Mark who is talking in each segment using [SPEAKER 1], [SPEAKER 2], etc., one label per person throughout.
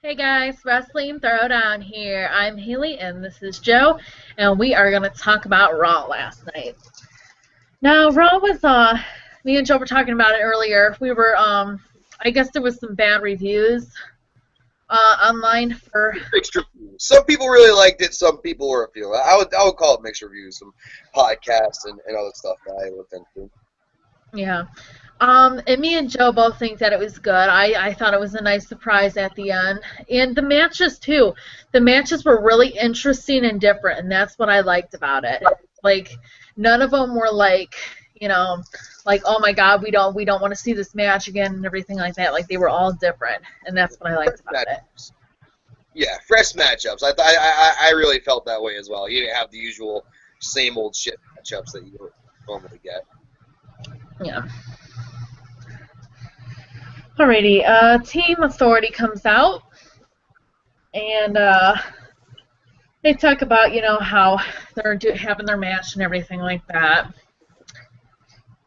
[SPEAKER 1] Hey guys, Wrestling Throwdown here. I'm Haley and this is Joe, and we are going to talk about Raw last night. Now, Raw was, me and Joe were talking about it earlier. I guess there was some bad reviews, online for,
[SPEAKER 2] Mixed reviews. Some people really liked it. Some people were a few. I would call it mixed reviews. Some podcasts and other stuff that I looked into.
[SPEAKER 1] yeah. And me and Joe both think that it was good. I thought it was a nice surprise at the end. And the matches, too. The matches were really interesting and different, and that's what I liked about it. Like, none of them were like, you know, like, oh my God, we don't want to see this match again and everything like that. Like, they were all different, and that's what I liked about it.
[SPEAKER 2] Yeah, fresh matchups. I really felt that way as well. You didn't have the usual same old shit matchups that you normally get.
[SPEAKER 1] Yeah. Alrighty, Team Authority comes out, and they talk about, how they're having their match and everything like that.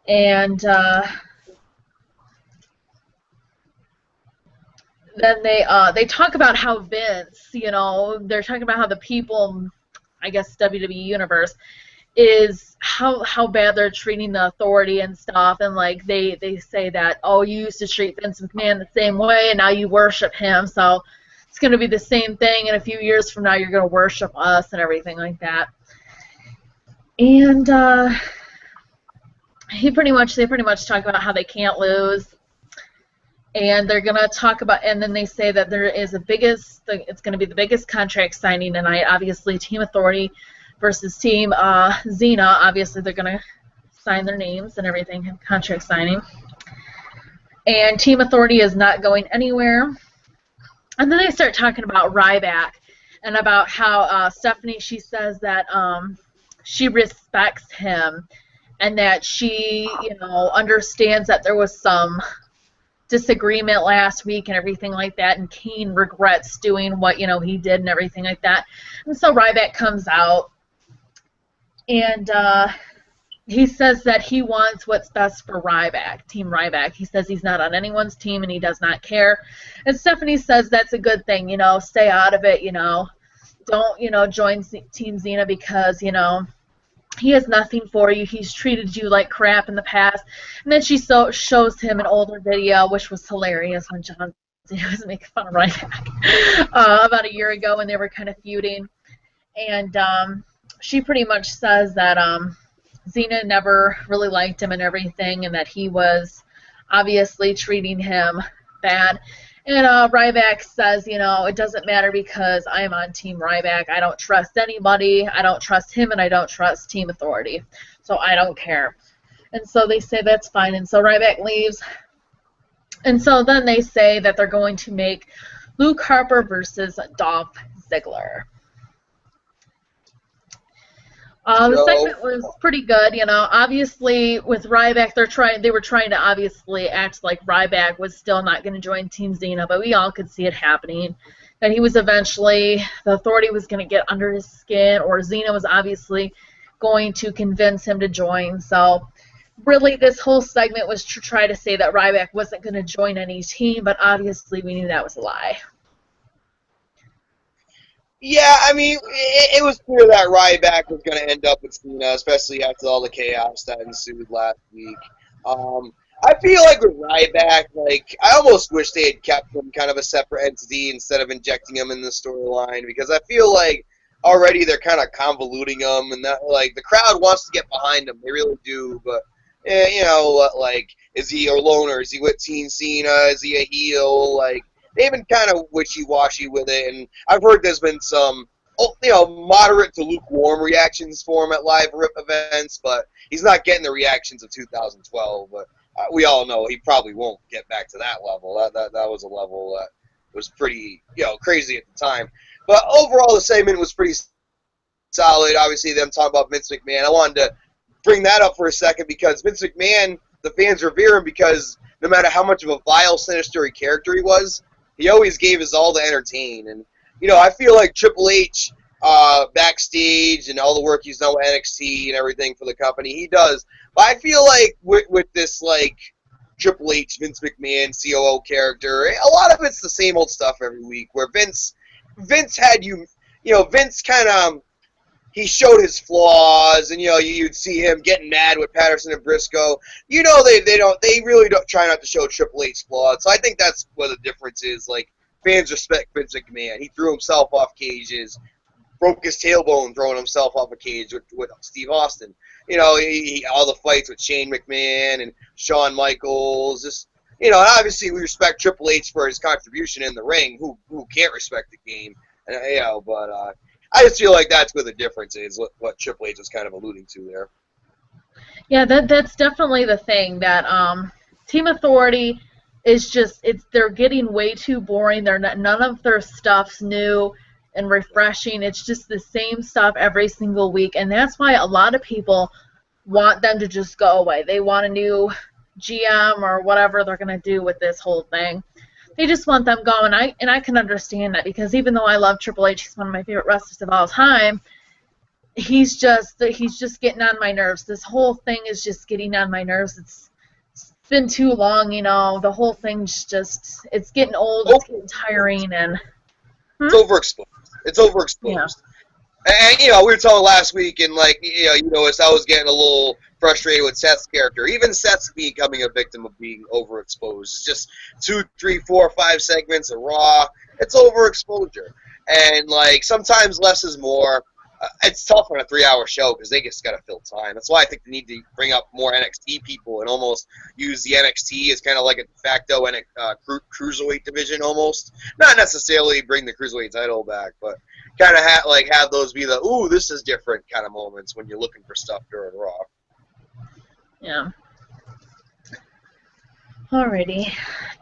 [SPEAKER 1] And then they talk about how Vince, they're talking about how the people, I guess WWE Universe, is how bad they're treating the Authority and stuff, and like they say that, oh, you used to treat Vince McMahon the same way and now you worship him, so it's going to be the same thing in a few years from now, you're going to worship us and everything like that. And they pretty much talk about how they can't lose, and they're going to talk about, and then they say that there is it's going to be the biggest contract signing tonight. Obviously, Team Authority versus Team Xena. Obviously, they're going to sign their names and everything, contract signing. And Team Authority is not going anywhere. And then they start talking about Ryback and about how Stephanie, she says that she respects him and that she, understands that there was some disagreement last week and everything like that, and Kane regrets doing what, he did and everything like that. And so Ryback comes out, and he says that he wants what's best for Ryback, Team Ryback. He says he's not on anyone's team and he does not care. And Stephanie says that's a good thing, stay out of it, don't, join Team Xena because, he has nothing for you. He's treated you like crap in the past. And then she shows him an older video, which was hilarious, when John Cena was making fun of Ryback about a year ago when they were kind of feuding. And she pretty much says that Xena never really liked him and everything, and that he was obviously treating him bad. And Ryback says, it doesn't matter because I am on Team Ryback. I don't trust anybody. I don't trust him, and I don't trust Team Authority. So I don't care. And so they say that's fine. And so Ryback leaves. And so then they say that they're going to make Luke Harper versus Dolph Ziggler. The segment was pretty good, Obviously, with Ryback, they were trying to obviously act like Ryback was still not going to join Team Xena, but we all could see it happening. That he was eventually, the Authority was going to get under his skin, or Xena was obviously going to convince him to join. So, really, this whole segment was to try to say that Ryback wasn't going to join any team, but obviously we knew that was a lie.
[SPEAKER 2] Yeah, I mean, it was clear that Ryback was going to end up with Cena, especially after all the chaos that ensued last week. I feel like with Ryback, I almost wish they had kept him kind of a separate entity instead of injecting him in the storyline, because I feel like already they're kind of convoluting him, and that, the crowd wants to get behind him. They really do, but, is he a loner? Is he with Team Cena? Is he a heel? They've been kind of wishy-washy with it, and I've heard there's been some, moderate to lukewarm reactions for him at live RIP events, but he's not getting the reactions of 2012, but we all know he probably won't get back to that level. That was a level that was pretty, crazy at the time. But overall, the segment was pretty solid. Obviously, them talking about Vince McMahon. I wanted to bring that up for a second because Vince McMahon, the fans revere him because no matter how much of a vile, sinister character he was, he always gave his all to entertain. And, I feel like Triple H, backstage and all the work he's done with NXT and everything for the company, he does. But I feel like with this, Triple H, Vince McMahon, COO character. A lot of it's the same old stuff every week. Where Vince had Vince kind of he showed his flaws, and you'd see him getting mad with Patterson and Briscoe. They really don't try not to show Triple H flaws. So I think that's where the difference is. Like, fans respect Vince McMahon. He threw himself off cages, broke his tailbone throwing himself off a cage with Steve Austin. All the fights with Shane McMahon and Shawn Michaels. And obviously we respect Triple H for his contribution in the ring. Who can't respect the game? But I just feel like that's where the difference is. What Triple H was kind of alluding to there.
[SPEAKER 1] Yeah, that's definitely the thing. That Team Authority is they're getting way too boring. None of their stuff's new and refreshing. It's just the same stuff every single week, and that's why a lot of people want them to just go away. They want a new GM or whatever they're going to do with this whole thing. They just want them going, and I can understand that, because even though I love Triple H, he's one of my favorite wrestlers of all time, he's just getting on my nerves. This whole thing is just getting on my nerves. It's been too long, the whole thing's it's getting old, it's getting tiring, and
[SPEAKER 2] it's overexposed. It's overexposed.
[SPEAKER 1] Yeah.
[SPEAKER 2] And, we were talking last week, and, I was getting a little frustrated with Seth's character. Even Seth's becoming a victim of being overexposed. It's just 2, 3, 4, 5 segments of Raw. It's overexposure. And, sometimes less is more. It's tough on a 3-hour show because they just got to fill time. That's why I think they need to bring up more NXT people and almost use the NXT as kind of like a de facto cruiserweight division almost. Not necessarily bring the cruiserweight title back, but kind of have those be the, ooh, this is different kind of moments when you're looking for stuff during Raw.
[SPEAKER 1] Yeah. Alrighty.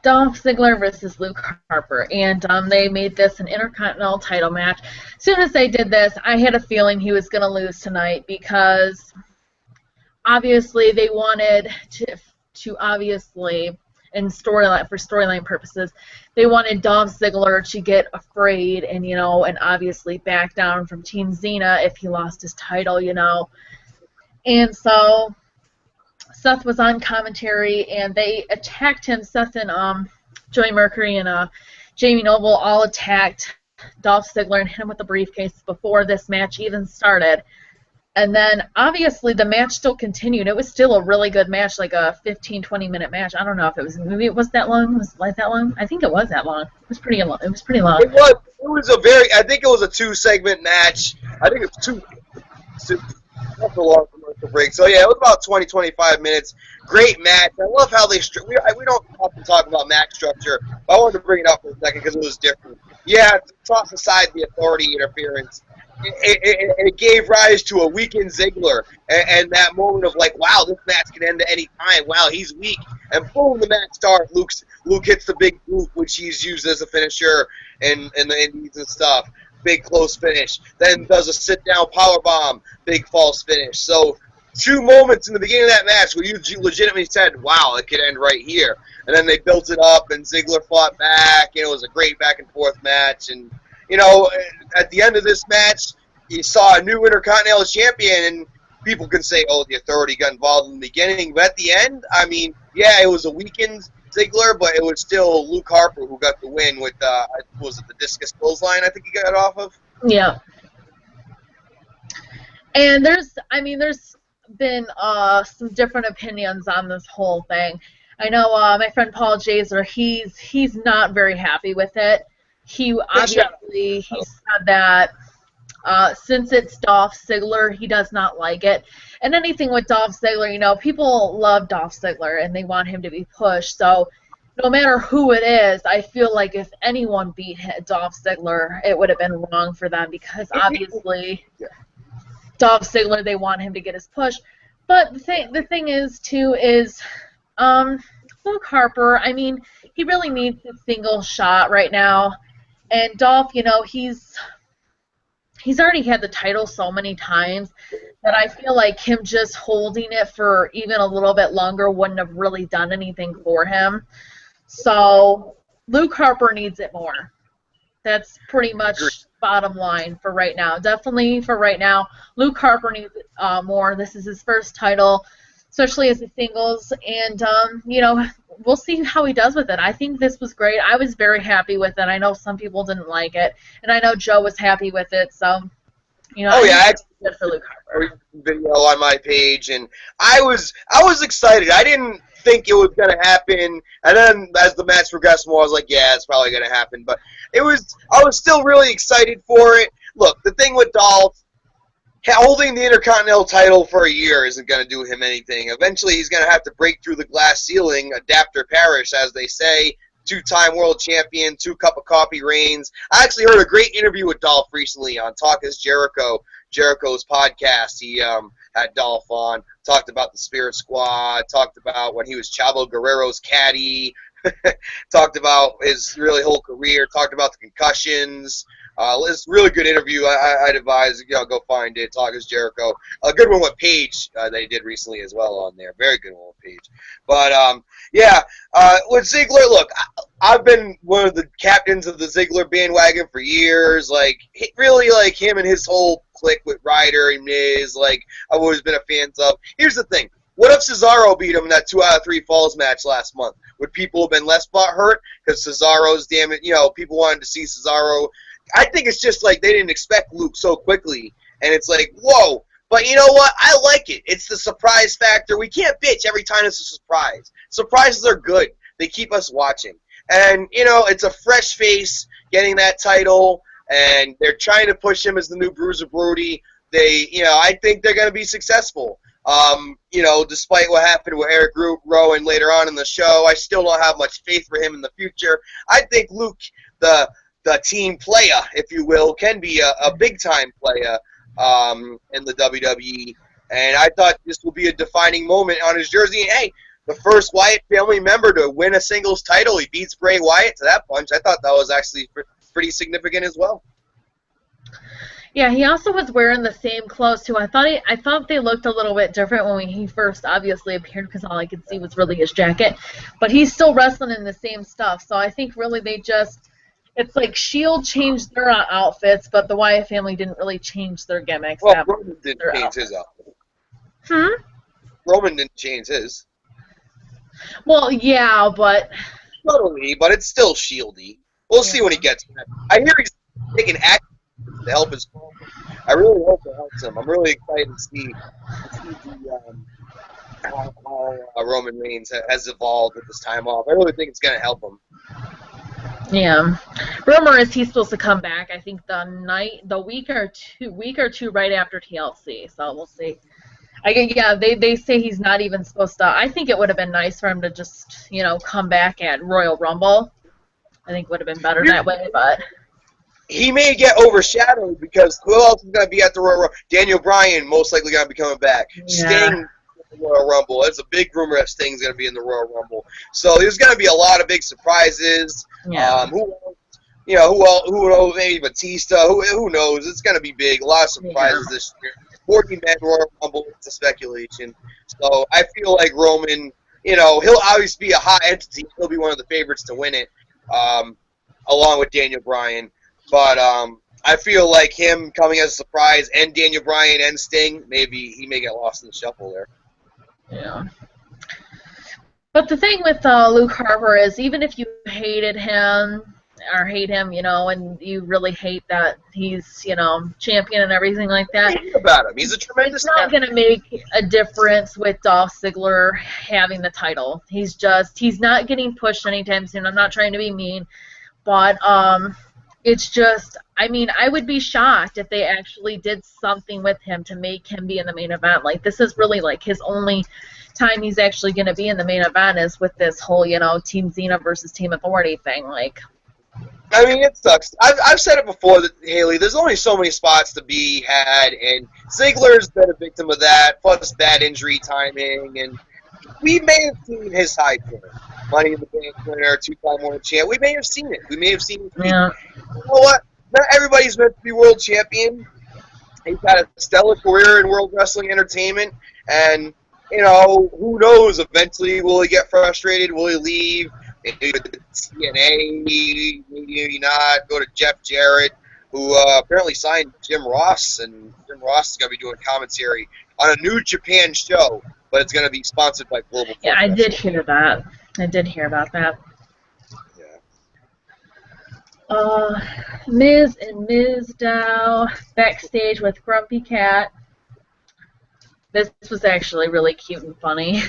[SPEAKER 1] Dolph Ziggler versus Luke Harper. And they made this an Intercontinental title match. As soon as they did this, I had a feeling he was going to lose tonight, because obviously they wanted to obviously, for storyline purposes, they wanted Dolph Ziggler to get afraid and, and obviously back down from Team Xena if he lost his title, And so Seth was on commentary, and they attacked him. Seth and Joey Mercury and Jamie Noble all attacked Dolph Ziggler and hit him with the briefcase before this match even started. And then, obviously, the match still continued. It was still a really good match, like a 15, 20-minute match. I don't know if it was, maybe it was that long. Was it like that long? I think it was that long. It was pretty long. It was pretty long.
[SPEAKER 2] It was I think it was a 2-segment match. I think it was that's a long commercial break. So, yeah, it was about 20, 25 minutes. Great match. I love how they we don't often talk about match structure, but I wanted to bring it up for a second because it was different. Yeah, toss aside the Authority interference. It gave rise to a weakened Ziggler, and that moment of wow, this match can end at any time. Wow, he's weak, and boom, the match starts. Luke hits the big boot, which he's used as a finisher in the Indies and stuff. Big close finish. Then does a sit-down powerbomb. Big false finish. So 2 moments in the beginning of that match where you legitimately said, wow, it could end right here. And then they built it up, and Ziggler fought back. It was a great back-and-forth match. And, at the end of this match, you saw a new Intercontinental Champion, and people can say, oh, the Authority got involved in the beginning. But at the end, I mean, yeah, it was a weakened Ziggler, but it was still Luke Harper who got the win with, was it the discus clothesline I think he got it off of?
[SPEAKER 1] Yeah. And there's been some different opinions on this whole thing. I know my friend Paul Jaser, he's not very happy with it. He said that since it's Dolph Ziggler, he does not like it. And anything with Dolph Ziggler, people love Dolph Ziggler and they want him to be pushed. So no matter who it is, I feel like if anyone beat Dolph Ziggler, it would have been wrong for them, because obviously Dolph Ziggler, they want him to get his push. But the thing is, too, is Luke Harper, I mean, he really needs a single shot right now. And Dolph, he's already had the title so many times that I feel like him just holding it for even a little bit longer wouldn't have really done anything for him. So Luke Harper needs it more. That's pretty much bottom line for right now. Definitely for right now, Luke Harper needs it more. This is his first title. especially as a singles. And, we'll see how he does with it. I think this was great. I was very happy with it. I know some people didn't like it, and I know Joe was happy with it. So,
[SPEAKER 2] oh yeah, I
[SPEAKER 1] good for Luke Harper.
[SPEAKER 2] Video on my page, and I was excited. I didn't think it was going to happen, and then as the match progressed more, I was like, yeah, it's probably going to happen. But I was still really excited for it. Look, the thing with Dolph, holding the Intercontinental title for a year isn't going to do him anything. Eventually, he's going to have to break through the glass ceiling, adapt or perish, as they say. 2-time world champion, 2 cup of coffee reigns. I actually heard a great interview with Dolph recently on Talk is Jericho, Jericho's podcast. He had Dolph on, talked about the Spirit Squad, talked about when he was Chavo Guerrero's caddy, talked about his really whole career, talked about the concussions. It's a really good interview. I'd advise, go find it. Talk is Jericho. A good one with Paige that he did recently as well on there. Very good one with Paige. But, with Ziggler, look, I've been one of the captains of the Ziggler bandwagon for years. Like, really, like, him and his whole clique with Ryder and Miz, like, I've always been a fan of. Here's the thing. What if Cesaro beat him in that 2 out of 3 falls match last month? Would people have been less butthurt? Because Cesaro's, damn it, people wanted to see Cesaro. I think it's just like they didn't expect Luke so quickly, and it's like, whoa. But you know what? I like it. It's the surprise factor. We can't bitch every time it's a surprise. Surprises are good. They keep us watching. And, it's a fresh face getting that title, and they're trying to push him as the new Bruiser Brody. I think they're going to be successful. Despite what happened with Eric Rowan later on in the show, I still don't have much faith for him in the future. I think Luke, the team player, if you will, can be a big-time player in the WWE. And I thought this will be a defining moment on his jersey. And, hey, the first Wyatt family member to win a singles title. He beats Bray Wyatt to that punch. I thought that was actually pretty significant as well.
[SPEAKER 1] Yeah, he also was wearing the same clothes too. I thought they looked a little bit different when he first obviously appeared, because all I could see was really his jacket. But he's still wrestling in the same stuff. So I think really it's like Shield changed their outfits, but the Wyatt family didn't really change their gimmicks.
[SPEAKER 2] Well, Roman didn't change his outfit. Roman didn't change his.
[SPEAKER 1] Well, yeah, but...
[SPEAKER 2] Totally, but it's still Shieldy. We'll see when he gets back. I hear he's taking action to help his father. I really hope it helps him. I'm really excited to see how Roman Reigns has evolved with this time off. I really think it's going to help him.
[SPEAKER 1] Yeah, rumor is he's supposed to come back. I think the week or two right after TLC. So we'll see. They say he's not even supposed to. I think it would have been nice for him to just come back at Royal Rumble. I think it would have been better that way, but
[SPEAKER 2] he may get overshadowed because who else is going to be at the Royal Rumble? Daniel Bryan most likely going to be coming back.
[SPEAKER 1] Yeah.
[SPEAKER 2] Sting. Royal Rumble. There's a big rumor that Sting's going to be in the Royal Rumble. So there's going to be a lot of big surprises.
[SPEAKER 1] Yeah.
[SPEAKER 2] Who knows? Maybe Batista. Who knows? It's going to be big. A lot of surprises this year. 40-man Royal Rumble. It's a speculation. So I feel like Roman, he'll obviously be a hot entity. He'll be one of the favorites to win it, along with Daniel Bryan. But I feel like him coming as a surprise, and Daniel Bryan and Sting, maybe he may get lost in the shuffle there.
[SPEAKER 1] Yeah. But the thing with Luke Harper is, even if you hated him, and you really hate that he's, champion and everything like that.
[SPEAKER 2] Think about him. He's a tremendous
[SPEAKER 1] It's not going to make a difference with Dolph Ziggler having the title. He's not getting pushed anytime soon. I'm not trying to be mean, but it's just, I would be shocked if they actually did something with him to make him be in the main event. Like, this is really, like, his only time he's actually going to be in the main event is with this whole, Team Xena versus Team Authority thing. Like,
[SPEAKER 2] it sucks. I've said it before, that Haley, there's only so many spots to be had, and Ziggler's been a victim of that, plus bad injury timing, and we may have seen his high point. Money in the Bank winner, 2-time world champ. We may have seen it. We may have seen it.
[SPEAKER 1] yeah.
[SPEAKER 2] You know what? Not everybody's meant to be world champion. He's got a stellar career in World Wrestling Entertainment, and, who knows? Eventually, will he get frustrated? Will he leave? Maybe TNA, maybe not. Go to Jeff Jarrett, who apparently signed Jim Ross, and Jim Ross is going to be doing commentary on a New Japan show, but it's going to be sponsored by Global.
[SPEAKER 1] Yeah, I did hear that. I did hear about that. Miz and Mizdow backstage with Grumpy Cat. This was actually really cute and funny.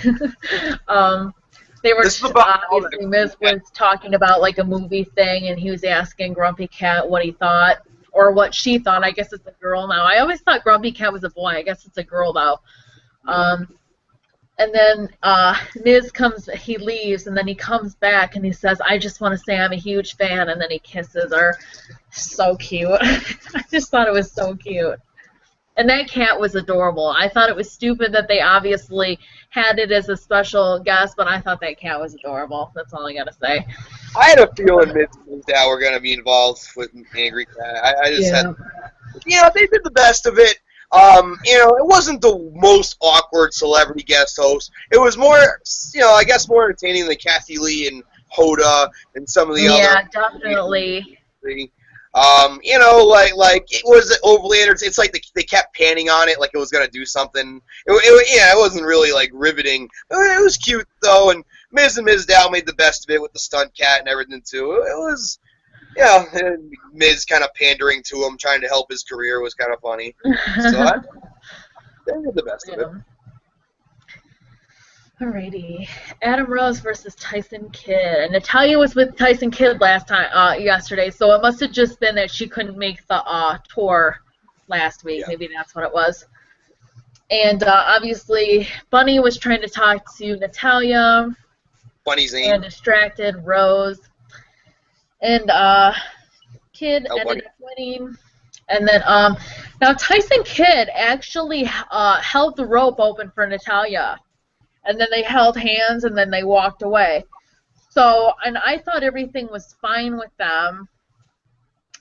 [SPEAKER 1] They were obviously Miz was talking about like a movie thing, and he was asking Grumpy Cat what he thought or what she thought. I guess it's a girl now. I always thought Grumpy Cat was a boy. I guess it's a girl now. And then Miz he leaves, and then he comes back, and he says, I just want to say I'm a huge fan, and then he kisses her. So cute. I just thought it was so cute. And that cat was adorable. I thought it was stupid that they obviously had it as a special guest, but I thought that cat was adorable. That's all I got to say.
[SPEAKER 2] I had a feeling Miz and Mizdow were going to be involved with Angry Cat. I just had, they did the best of it. It wasn't the most awkward celebrity guest host. It was more, I guess more entertaining than Kathy Lee and Hoda and some of the other.
[SPEAKER 1] Yeah, definitely.
[SPEAKER 2] It was overly entertaining. It's like they kept panning on it like it was gonna do something. It wasn't really like riveting. It was cute though, and Miz and Mizdow made the best of it with the stunt cat and everything too. It was. Yeah, Miz kind of pandering to him, trying to help his career was kind of funny. So they did the best of it.
[SPEAKER 1] Alrighty, Adam Rose versus Tyson Kidd. And Natalya was with Tyson Kidd yesterday, so it must have just been that she couldn't make the tour last week. Yeah. Maybe that's what it was. And obviously, Bunny was trying to talk to Natalya.
[SPEAKER 2] Bunny Zane.
[SPEAKER 1] And distracted Rose. And Kidd ended up winning. And then now Tyson Kidd actually held the rope open for Natalya. And then they held hands, and then they walked away. So, and I thought everything was fine with them.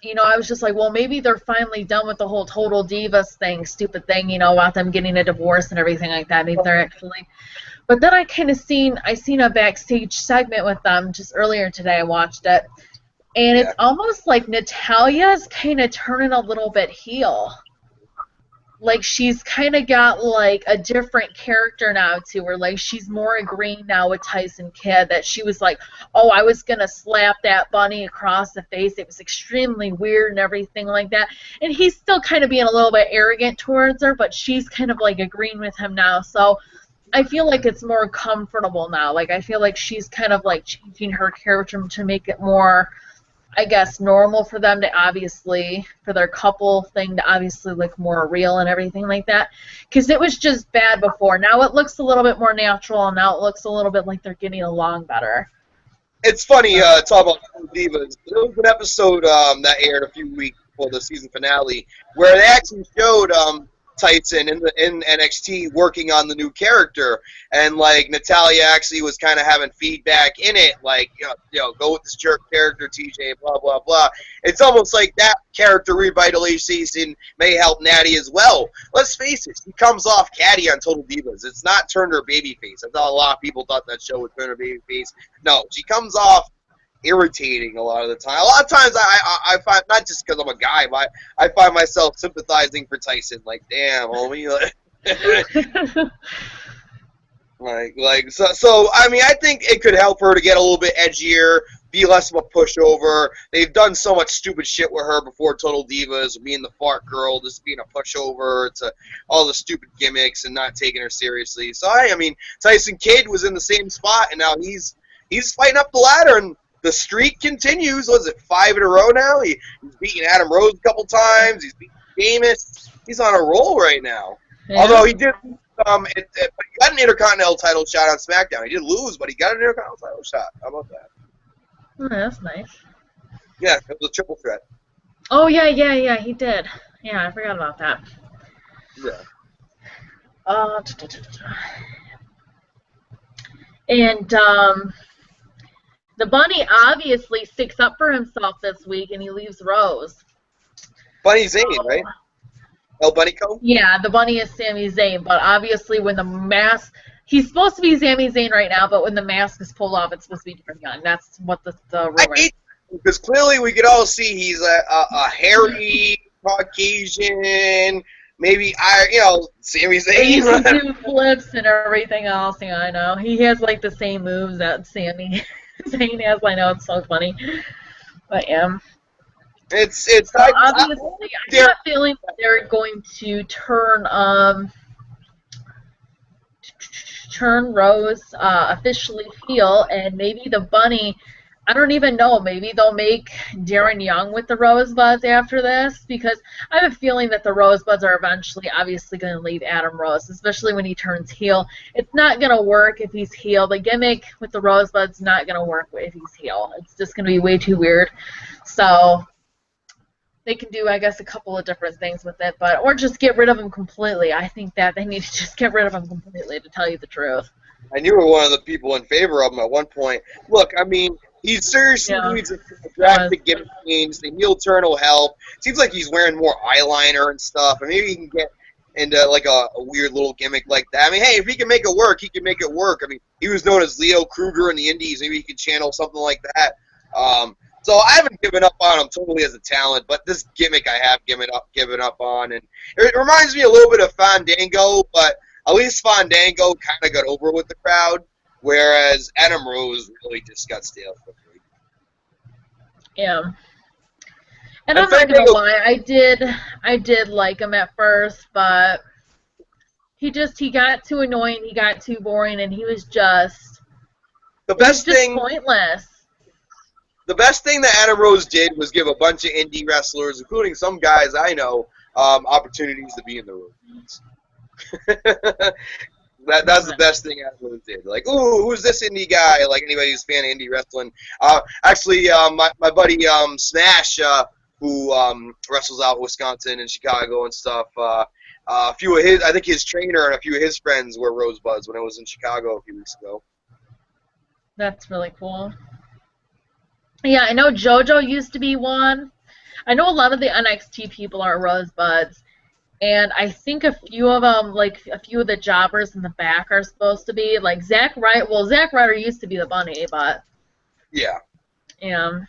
[SPEAKER 1] I was just like, well, maybe they're finally done with the whole Total Divas thing, stupid thing, about them getting a divorce and everything like that. Maybe they're actually. But then I seen a backstage segment with them just earlier today. I watched it. And it's almost like Natalya's kind of turning a little bit heel. Like, she's kind of got, like, a different character now to her. Like, she's more agreeing now with Tyson Kidd that she was like, oh, I was going to slap that bunny across the face. It was extremely weird and everything like that. And he's still kind of being a little bit arrogant towards her, but she's kind of, like, agreeing with him now. So I feel like it's more comfortable now. Like, I feel like she's kind of, like, changing her character to make it more, I guess, normal for them to obviously, for their couple thing to obviously look more real and everything like that. Because it was just bad before. Now it looks a little bit more natural, and now it looks a little bit like they're getting along better.
[SPEAKER 2] It's funny, talk about Divas. There was an episode that aired a few weeks before the season finale where they actually showed Tyson in NXT working on the new character, and like Natalya actually was kind of having feedback in it, like go with this jerk character, TJ, blah blah blah. It's almost like that character revitalization may help Natty as well. Let's face it, she comes off catty on Total Divas. It's not turned her babyface. I thought a lot of people thought that show would turn her babyface. No, she comes off irritating a lot of the time. A lot of times I find, not just because I'm a guy, but I find myself sympathizing for Tyson. Like, damn, homie. So I mean, I think it could help her to get a little bit edgier, be less of a pushover. They've done so much stupid shit with her before Total Divas, being the fart girl, just being a pushover, to all the stupid gimmicks and not taking her seriously. So I mean, Tyson Kidd was in the same spot, and now he's fighting up the ladder, and the streak continues. Was it 5 in a row now? He's beating Adam Rose a couple times. He's beating Sheamus. He's on a roll right now. Yeah. Although he did, he got an Intercontinental title shot on SmackDown. He did lose, but he got an Intercontinental title shot. How about that?
[SPEAKER 1] Oh, that's nice.
[SPEAKER 2] Yeah, it was a triple threat.
[SPEAKER 1] Oh yeah, he did. Yeah, I forgot about that.
[SPEAKER 2] Yeah.
[SPEAKER 1] And the bunny obviously sticks up for himself this week, and he leaves Rose.
[SPEAKER 2] Bunny Zane, right? El Bunnyco?
[SPEAKER 1] Yeah, the bunny is Sami Zayn, but obviously when the mask... He's supposed to be Sami Zayn right now, but when the mask is pulled off, it's supposed to be different gun. That's what the rumor is.
[SPEAKER 2] Because clearly we could all see he's a hairy, Caucasian, maybe Sami
[SPEAKER 1] He can
[SPEAKER 2] Zayn.
[SPEAKER 1] do flips and everything else. Yeah, I know. He has like the same moves that Sami Zayn has. I know, it's so funny. But yeah.
[SPEAKER 2] It's
[SPEAKER 1] So obviously, I have a feeling that they're going to turn Rose officially heel, and maybe the Bunny. I don't even know. Maybe they'll make Darren Young with the Rosebuds after this, because I have a feeling that the Rosebuds are eventually obviously going to leave Adam Rose, especially when he turns heel. It's not going to work if he's heel. The gimmick with the Rosebuds not going to work if he's heel. It's just going to be way too weird. So they can do, I guess, a couple of different things with it, or just get rid of him completely. I think that they need to just get rid of him completely, to tell you the truth.
[SPEAKER 2] And you were one of the people in favor of him at one point. Look, I mean, he seriously needs a drastic gimmick change. The heel turn will help. Seems like he's wearing more eyeliner and stuff, and maybe he can get into like a weird little gimmick like that. I mean, hey, if he can make it work, he can make it work. I mean, he was known as Leo Kruger in the Indies. Maybe he could channel something like that. So I haven't given up on him totally as a talent, but this gimmick I have given up on, and it reminds me a little bit of Fandango, but at least Fandango kind of got over with the crowd, whereas Adam Rose really just got stale quickly.
[SPEAKER 1] Yeah. And I'm not gonna lie, I did like him at first, but he got too annoying, he got too boring, and he was just pointless.
[SPEAKER 2] The best thing that Adam Rose did was give a bunch of indie wrestlers, including some guys I know, opportunities to be in the rooms. That's the best thing Adam Rose did. Like, ooh, who's this indie guy? Like, anybody who's a fan of indie wrestling. Actually, my buddy Smash, who wrestles out in Wisconsin and Chicago and stuff, a few of I think his trainer and a few of his friends were Rosebuds when I was in Chicago a few weeks ago.
[SPEAKER 1] That's really cool. Yeah, I know JoJo used to be one. I know a lot of the NXT people are Rosebuds, and I think a few of them, like a few of the jobbers in the back, are supposed to be. Like Zack Ryder. Well, Zack Ryder used to be the Bunny, but
[SPEAKER 2] yeah,
[SPEAKER 1] I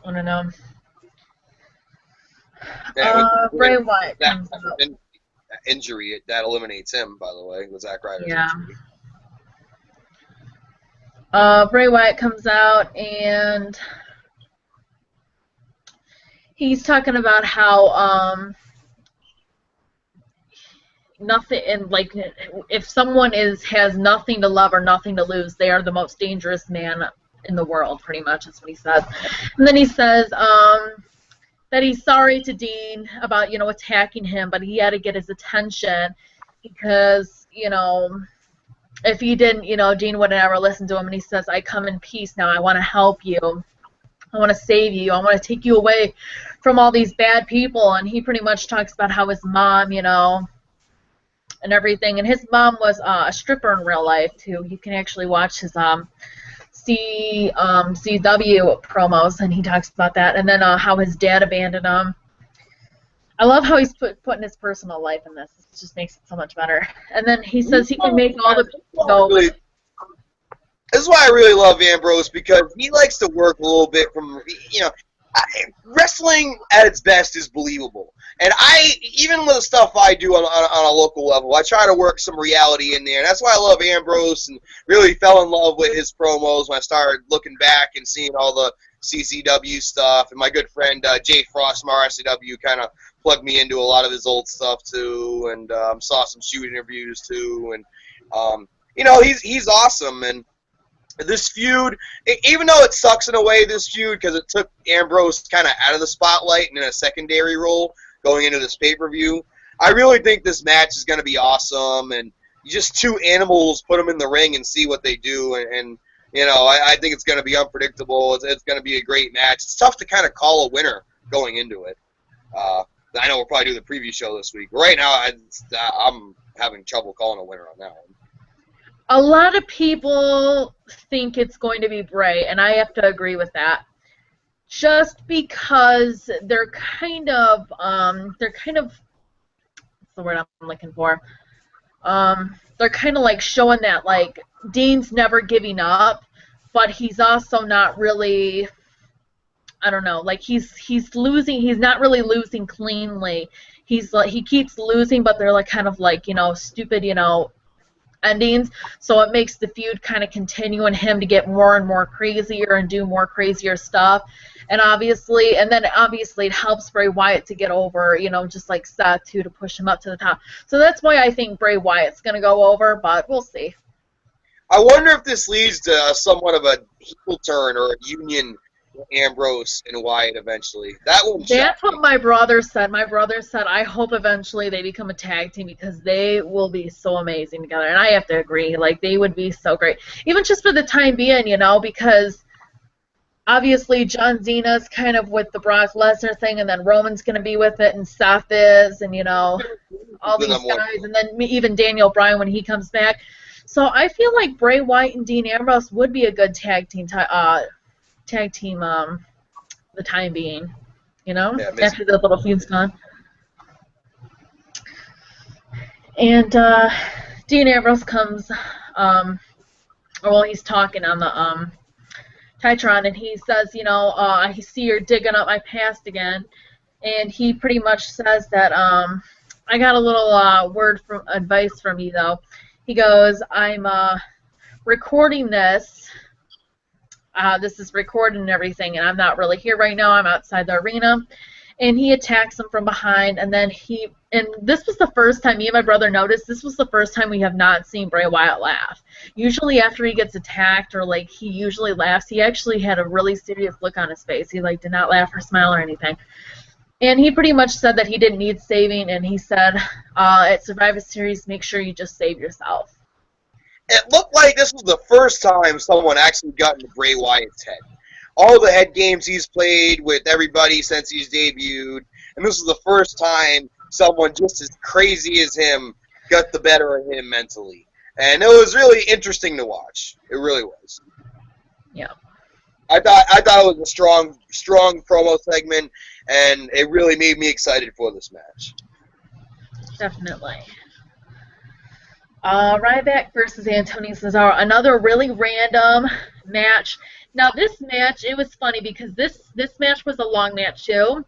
[SPEAKER 1] don't know.
[SPEAKER 2] Bray
[SPEAKER 1] Wyatt comes out.
[SPEAKER 2] Injury that eliminates him, by the way, with Zack Ryder's injury.
[SPEAKER 1] Bray Wyatt comes out, and he's talking about how nothing, and like if someone has nothing to love or nothing to lose, they are the most dangerous man in the world. Pretty much, that's what he says. And then he says that he's sorry to Dean about attacking him, but he had to get his attention because if he didn't, Dean wouldn't ever listen to him. And he says, I come in peace now. I want to help you. I want to save you. I want to take you away from all these bad people. And he pretty much talks about how his mom, and everything. And his mom was a stripper in real life, too. You can actually watch his CW promos, and he talks about that. And then how his dad abandoned him. I love how he's putting his personal life in this. It just makes it so much better. And then he says he can make all the people go.
[SPEAKER 2] This is why I really love Ambrose, because he likes to work a little bit from, wrestling at its best is believable. And even with the stuff I do on a local level, I try to work some reality in there. And that's why I love Ambrose and really fell in love with his promos when I started looking back and seeing all the CCW stuff. And my good friend Jay Frost from RCW kind of plugged me into a lot of his old stuff too, and saw some shoot interviews too. And he's awesome. And this feud, even though it sucks in a way, this feud, because it took Ambrose kind of out of the spotlight and in a secondary role going into this pay-per-view, I really think this match is going to be awesome. And just two animals, put them in the ring and see what they do. And I think it's going to be unpredictable. It's going to be a great match. It's tough to kind of call a winner going into it. I know we'll probably do the preview show this week. Right now, I'm having trouble calling a winner on that one.
[SPEAKER 1] A lot of people think it's going to be Bray, and I have to agree with that. Just because they're kind of what's the word I'm looking for? They're kind of like showing that like Dean's never giving up, but he's also not really I don't know, like he's losing. He's not really losing cleanly. He's like he keeps losing, but they're like kind of like stupid endings. So it makes the feud kind of continue and him to get more and more crazier and do more crazier stuff. And obviously it helps Bray Wyatt to get over, just like Seth too, to push him up to the top. So that's why I think Bray Wyatt's gonna go over, but we'll see.
[SPEAKER 2] I wonder if this leads to somewhat of a heel turn or a union with Ambrose and Wyatt eventually. That's
[SPEAKER 1] what my brother said. My brother said, I hope eventually they become a tag team because they will be so amazing together. And I have to agree. Like, they would be so great. Even just for the time being, because obviously John Cena's kind of with the Brock Lesnar thing, and then Roman's going to be with it, and Seth is, and, all these guys. And then even Daniel Bryan when he comes back. So I feel like Bray Wyatt and Dean Ambrose would be a good tag team, the time being, after the little feud's gone. And Dean Ambrose comes, he's talking on the Titron, and he says, I see you're digging up my past again, and he pretty much says that I got a little advice from you though. He goes, I'm recording this. This is recorded and everything, and I'm not really here right now. I'm outside the arena. And he attacks him from behind, and then this was the first time, me and my brother noticed, this was the first time we have not seen Bray Wyatt laugh. Usually after he gets attacked, or like he usually laughs, he actually had a really serious look on his face. He did not laugh or smile or anything. And he pretty much said that he didn't need saving, and he said, at Survivor Series, make sure you just save yourself.
[SPEAKER 2] It looked like this was the first time someone actually got into Bray Wyatt's head. All the head games he's played with everybody since he's debuted, and this was the first time someone just as crazy as him got the better of him mentally. And it was really interesting to watch. It really was.
[SPEAKER 1] Yeah.
[SPEAKER 2] I thought it was a strong promo segment, and it really made me excited for this match.
[SPEAKER 1] Definitely. Ryback versus Antonio Cesaro, another really random match. Now this match, it was funny because this match was a long match too,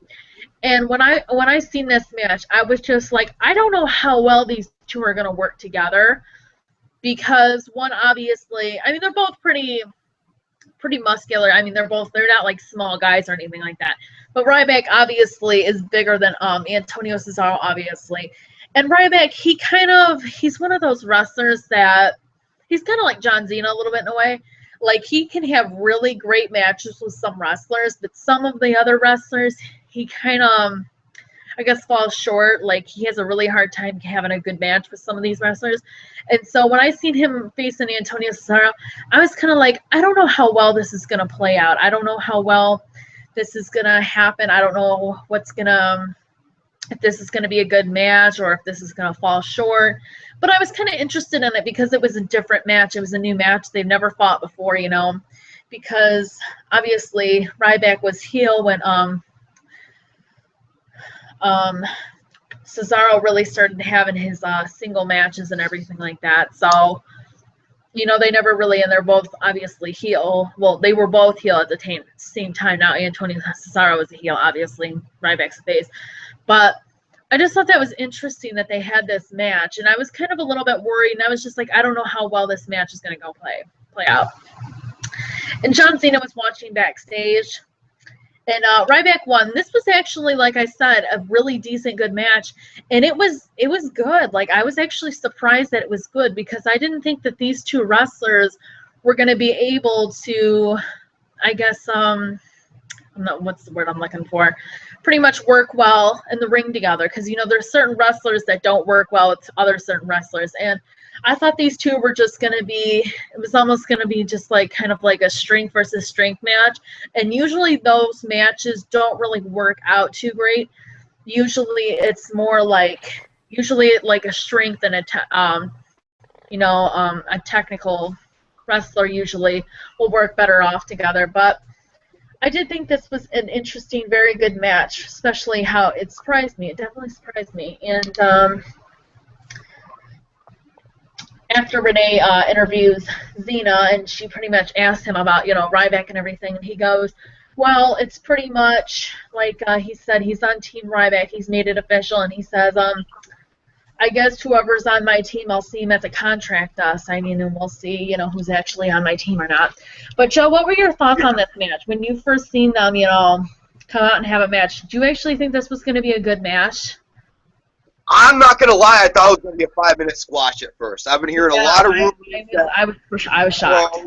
[SPEAKER 1] and when I seen this match, I was just like, I don't know how well these two are gonna work together, because one, obviously, I mean, they're both pretty muscular. I mean, they're not like small guys or anything like that. But Ryback obviously is bigger than Antonio Cesaro, obviously. And Ryback, he's one of those wrestlers that he's kind of like John Cena a little bit in a way. Like, he can have really great matches with some wrestlers, but some of the other wrestlers, he kind of, I guess, falls short. Like, he has a really hard time having a good match with some of these wrestlers. And so when I seen him facing Antonio Cesaro, I was kind of like, I don't know how well this is going to play out. I don't know how well this is going to happen. I don't know if this is going to be a good match or if this is going to fall short. But I was kind of interested in it because it was a different match. It was a new match. They've never fought before, because obviously Ryback was heel when Cesaro really started having his single matches and everything like that. So, they never really, and they're both obviously heel. Well, they were both heel at the same time. Now Antonio Cesaro was a heel, obviously. Ryback's a face. But I just thought that was interesting that they had this match, and I was kind of a little bit worried, and I was just like, I don't know how well this match is going to go play out. And John Cena was watching backstage, and Ryback won. This was actually, like I said, a really decent, good match, and it was good. Like, I was actually surprised that it was good because I didn't think that these two wrestlers were going to be able to, I guess, what's the word I'm looking for? Pretty much work well in the ring together, because there's certain wrestlers that don't work well with other certain wrestlers, and I thought these two were just going to be, it was almost going to be just like kind of like a strength versus strength match, and usually those matches don't really work out too great. Usually it's more like a strength and a technical wrestler usually will work better off together. But I did think this was an interesting, very good match, especially how it surprised me. It definitely surprised me. And after Renee interviews Xena, and she pretty much asked him about, Ryback and everything, and he goes, Well, it's pretty much like he said he's on Team Ryback. He's made it official, and he says, I guess whoever's on my team, I'll see him at the contract signing, and we'll see, who's actually on my team or not. But Joe, what were your thoughts on this match when you first seen them, come out and have a match? Did you actually think this was going to be a good match?
[SPEAKER 2] I'm not gonna lie, I thought it was gonna be a 5-minute squash at first. I've been hearing a lot of rumors.
[SPEAKER 1] I was shocked.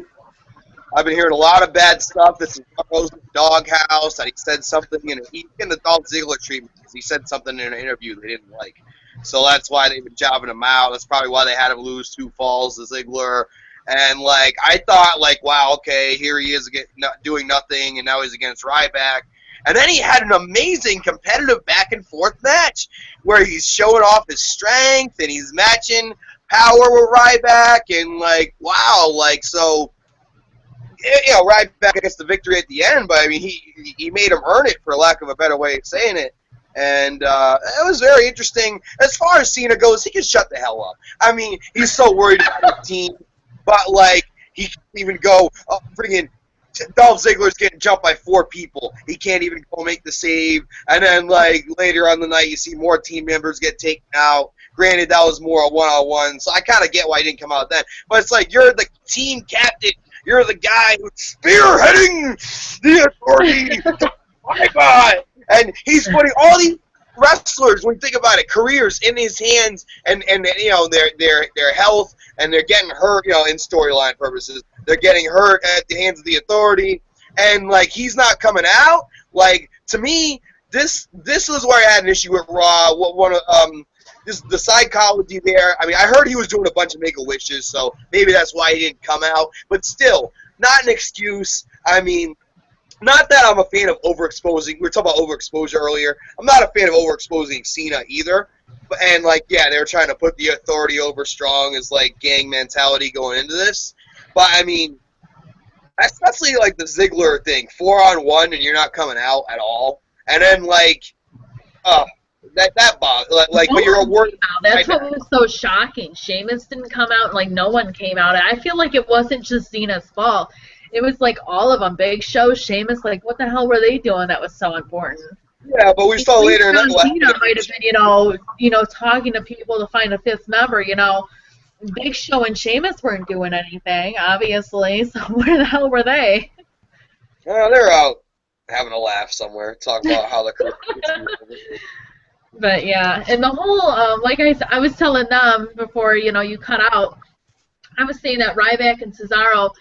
[SPEAKER 2] I've been hearing a lot of bad stuff. This is Rose Doghouse, and he said something, he's getting the Dolph Ziggler treatment because he said something in an interview they didn't like. So that's why they've been jobbing him out. That's probably why they had him lose 2 falls to Ziggler. And, I thought, wow, okay, here he is doing nothing, and now he's against Ryback. And then he had an amazing competitive back-and-forth match where he's showing off his strength, and he's matching power with Ryback, and, wow, so, Ryback gets the victory at the end, but, I mean, he made him earn it, for lack of a better way of saying it. And it was very interesting. As far as Cena goes, he can shut the hell up. I mean, he's so worried about his team, but, he can't even go, friggin' Dolph Ziggler's getting jumped by 4 people. He can't even go make the save. And then, later on the night, you see more team members get taken out. Granted, that was more a one-on-one, so I kind of get why he didn't come out then. But it's you're the team captain. You're the guy who's spearheading the authority. My God! And he's putting all these wrestlers, when you think about it, careers in his hands, and their health, and they're getting hurt, in storyline purposes. They're getting hurt at the hands of the authority, and he's not coming out. To me, this was where I had an issue with Raw. The psychology there. I mean, I heard he was doing a bunch of Make-A-Wishes, so maybe that's why he didn't come out. But still, not an excuse. I mean, not that I'm a fan of overexposing. We were talking about overexposure earlier. I'm not a fan of overexposing Cena either. And, they were trying to put the authority over strong as, gang mentality going into this. But, I mean, especially, the Ziggler thing, 4-on-1 and you're not coming out at all. And then, that bothered. But you're a word.
[SPEAKER 1] That's what was so shocking. Sheamus didn't come out, and, no one came out. And I feel like it wasn't just Cena's fault. It was, all of them. Big Show, Sheamus, what the hell were they doing that was so important?
[SPEAKER 2] Yeah, but we saw later in that
[SPEAKER 1] Cena might have been, talking to people to find a 5th member, Big Show and Sheamus weren't doing anything, obviously, so where the hell were they?
[SPEAKER 2] Well, they're out having a laugh somewhere, talking about how the
[SPEAKER 1] But, yeah, and the whole, I was telling them before, you cut out, I was saying that Ryback and Cesaro,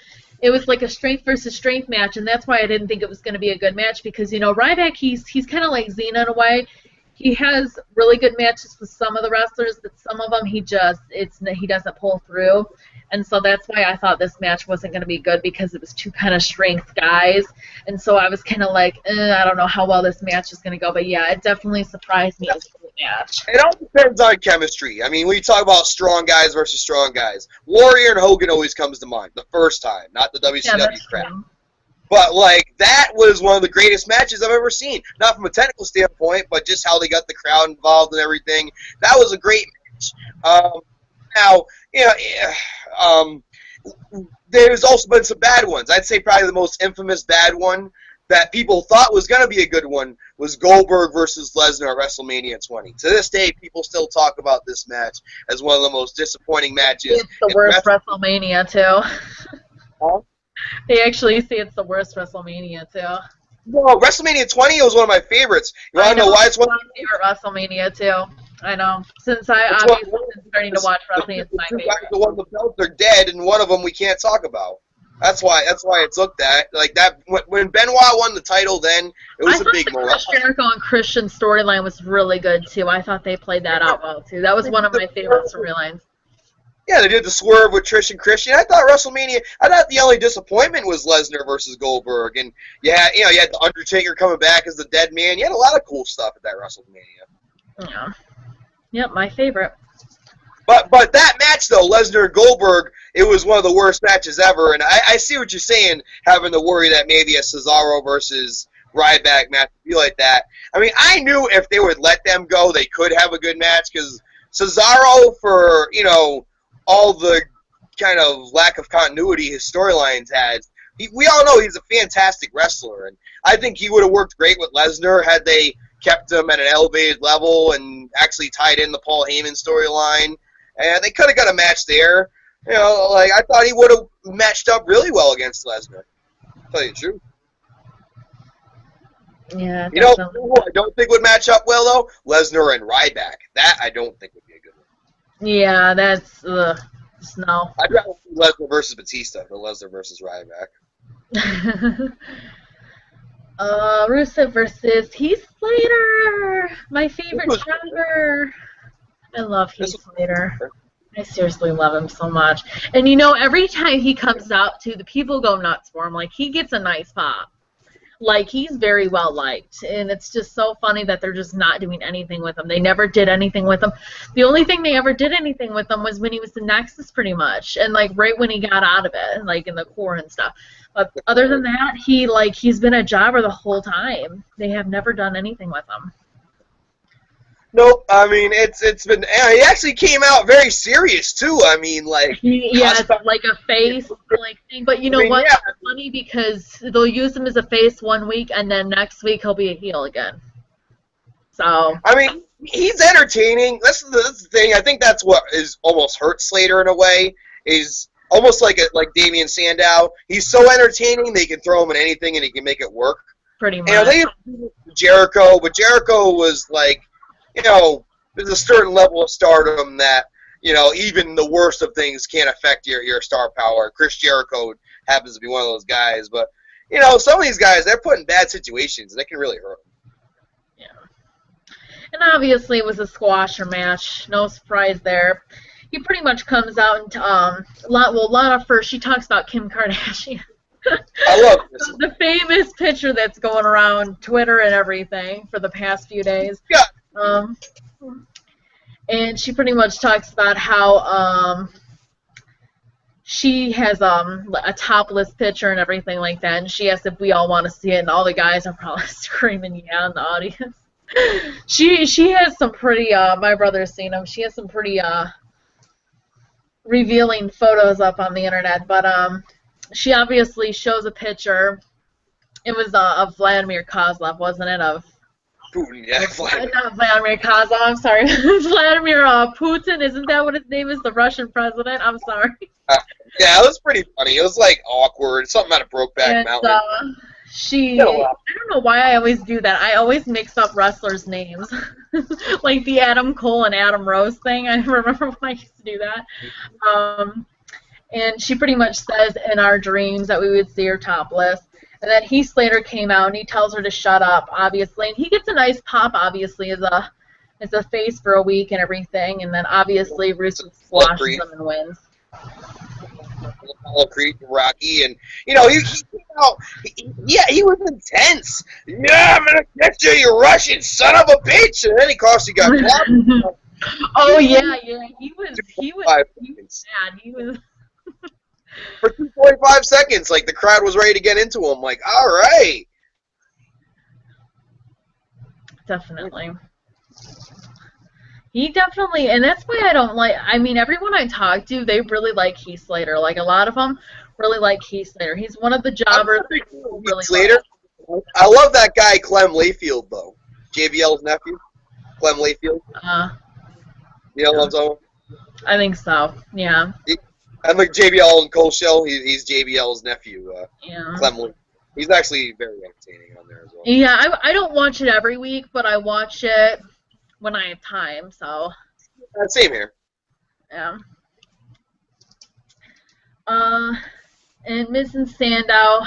[SPEAKER 1] it was a strength versus strength match, and that's why I didn't think it was going to be a good match, because, Ryback, he's kind of like Cena in a way. He has really good matches with some of the wrestlers, but some of them he doesn't pull through. And so that's why I thought this match wasn't going to be good, because it was 2 kind of strength guys. And so I was kind of I don't know how well this match is going to go. But, yeah, it definitely surprised me as a good match.
[SPEAKER 2] It all depends on chemistry. I mean, when you talk about strong guys versus strong guys, Warrior and Hogan always comes to mind, the first time, not the WCW crap.
[SPEAKER 1] True.
[SPEAKER 2] But, that was one of the greatest matches I've ever seen. Not from a technical standpoint, but just how they got the crowd involved and everything. That was a great match. Now, there's also been some bad ones. I'd say probably the most infamous bad one that people thought was going to be a good one was Goldberg versus Lesnar at WrestleMania 20. To this day, people still talk about this match as one of the most disappointing matches.
[SPEAKER 1] It's the worst WrestleMania, too.
[SPEAKER 2] Huh?
[SPEAKER 1] They actually say it's the worst WrestleMania, too.
[SPEAKER 2] Well, WrestleMania 20 was one of my favorites. You want to know why it's one of
[SPEAKER 1] my favorite WrestleMania, too. I know. Since I obviously been starting to watch wrestling, it's my favorite.
[SPEAKER 2] The one the belts are dead, and one of them we can't talk about. That's why it's looked at like that. When Benoit won the title, then it was a big moment.
[SPEAKER 1] I thought the Jericho and Christian storyline was really good too. I thought they played that out well too. That was one of my favorite storylines.
[SPEAKER 2] Yeah, they did the swerve with Trish and Christian. I thought the only disappointment was Lesnar versus Goldberg, and you had the Undertaker coming back as the dead man. You had a lot of cool stuff at that WrestleMania.
[SPEAKER 1] Yeah. Yep, my favorite.
[SPEAKER 2] But that match though, Lesnar and Goldberg, it was one of the worst matches ever, and I see what you're saying, having to worry that maybe a Cesaro versus Ryback match would be like that. I mean, I knew if they would let them go, they could have a good match, because Cesaro, for all the kind of lack of continuity his storylines had, we all know he's a fantastic wrestler, and I think he would have worked great with Lesnar had they kept him at an elevated level and actually tied in the Paul Heyman storyline. And they could have got a match there. You know, like, I thought he would have matched up really well against Lesnar. To tell you the truth.
[SPEAKER 1] Yeah.
[SPEAKER 2] You know who I don't think would match up well, though? Lesnar and Ryback. That I don't think would be a good one.
[SPEAKER 1] Yeah, that's, no.
[SPEAKER 2] I'd rather see Lesnar versus Batista than Lesnar versus Ryback.
[SPEAKER 1] Rusev versus Heath Slater, my favorite driver. I love Heath Slater. I seriously love him so much. And you know, every time he comes out, the people go nuts for him. Like, he gets a nice pop. Like, he's very well liked, and it's just so funny that they're just not doing anything with him. They never did anything with him. The only thing they ever did anything with him was when he was in Nexus, pretty much, and like right when he got out of it, like in the core and stuff. But other than that, he's been a jobber the whole time. They have never done anything with him.
[SPEAKER 2] Nope. I mean, it's been. He actually came out very serious too. I mean, like.
[SPEAKER 1] It's like a face like thing. But you know what? Yeah. It's funny because they'll use him as a face one week, and then next week he'll be a heel again. So.
[SPEAKER 2] I mean, he's entertaining. That's the thing. I think that's what is almost hurt Slater in a way. Is almost like Damian Sandow. He's so entertaining they can throw him in anything and he can make it work.
[SPEAKER 1] Pretty much.
[SPEAKER 2] And they Jericho, but Jericho was like. You know, there's a certain level of stardom that, you know, even the worst of things can't affect your star power. Chris Jericho happens to be one of those guys. But, you know, some of these guys, they're put in bad situations, and they can really hurt them.
[SPEAKER 1] Yeah. And obviously it was a squasher match. No surprise there. He pretty much comes out and, Lana first, she talks about Kim Kardashian.
[SPEAKER 2] I love this.
[SPEAKER 1] The famous picture that's going around Twitter and everything for the past few days.
[SPEAKER 2] Yeah.
[SPEAKER 1] And she pretty much talks about how she has a topless picture and everything like that, and she asks if we all want to see it, and all the guys are probably screaming yeah in the audience. She has some pretty my brother's seen them. She has some pretty revealing photos up on the internet, but she obviously shows a picture. It was of Vladimir Kozlov, wasn't it? Of
[SPEAKER 2] Putin, yeah.
[SPEAKER 1] Not Vladimir Kozlov, I'm sorry. Vladimir Putin, isn't that what his name is? The Russian president? I'm sorry.
[SPEAKER 2] Yeah, it was pretty funny. It was like awkward. Something out of Brokeback Mountain.
[SPEAKER 1] I don't know why I always do that. I always mix up wrestlers' names. Like the Adam Cole and Adam Rose thing. I remember when I used to do that. And she pretty much says in our dreams that we would see her topless. And then Heath Slater came out and he tells her to shut up, obviously. And he gets a nice pop, obviously, as a face for a week and everything. And then obviously Rusev squashes him and wins.
[SPEAKER 2] Apollo Creed, Rocky, and you know he came out. He was intense. Yeah, I'm gonna get you, you Russian son of a bitch. And then he cost you got caught.
[SPEAKER 1] Oh yeah. He was bad. He was.
[SPEAKER 2] For 2.5 seconds, like the crowd was ready to get into him. Like, all right.
[SPEAKER 1] Definitely. He definitely, and that's why I don't like. I mean, everyone I talk to, they really like Heath Slater. Like a lot of them really like Heath Slater. He's one of the jobbers.
[SPEAKER 2] Really Slater. I love that guy, Clem Layfield, though. JBL's nephew, Clem Layfield. You know what I'm talking about?
[SPEAKER 1] I think so. Yeah.
[SPEAKER 2] I'm like JBL and Cole Shell. He's JBL's nephew, Clem Lee. He's actually very entertaining on there as well.
[SPEAKER 1] Yeah, I don't watch it every week, but I watch it when I have time, so.
[SPEAKER 2] Same here.
[SPEAKER 1] Yeah. And Miz and Sandow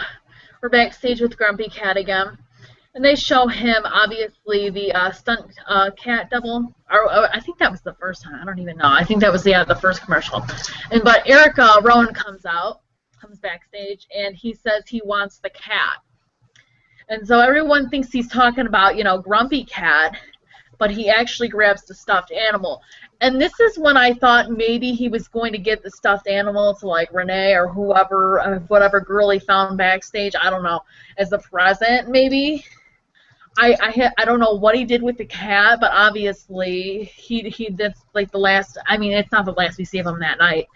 [SPEAKER 1] were backstage with Grumpy Cat again. And they show him, obviously, the stunt cat double. Or I think that was the first time. I don't even know. I think that was the first commercial. But Eric Rowan comes backstage, and he says he wants the cat. And so everyone thinks he's talking about, Grumpy Cat, but he actually grabs the stuffed animal. And this is when I thought maybe he was going to get the stuffed animal to, like, Renee or whoever, whatever girl he found backstage, I don't know, as a present, maybe. I don't know what he did with the cat, but obviously he that's like the last. I mean, it's not the last we see of him that night,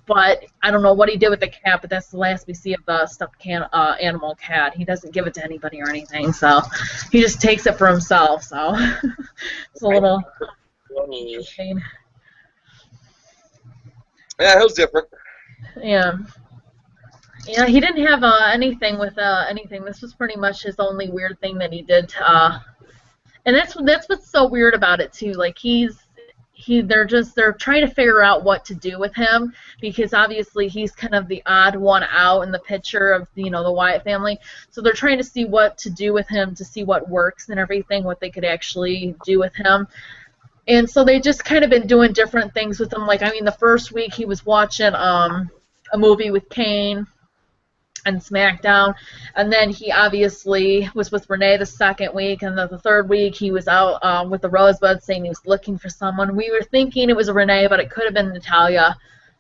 [SPEAKER 1] but I don't know what he did with the cat. But that's the last we see of the stuffed animal cat. He doesn't give it to anybody or anything, so he just takes it for himself. So it's a little interesting.
[SPEAKER 2] Yeah, it was different.
[SPEAKER 1] Yeah. Yeah, he didn't have anything with anything. This was pretty much his only weird thing that he did. And that's what's so weird about it too. Like they're trying to figure out what to do with him because obviously he's kind of the odd one out in the picture of the Wyatt family. So they're trying to see what to do with him to see what works and everything, what they could actually do with him. And so they just kind of been doing different things with him. Like I mean, the first week he was watching a movie with Kane and SmackDown, and then he obviously was with Renee the second week, and the third week he was out with the Rosebuds saying he was looking for someone. We were thinking it was Renee, but it could have been Natalya.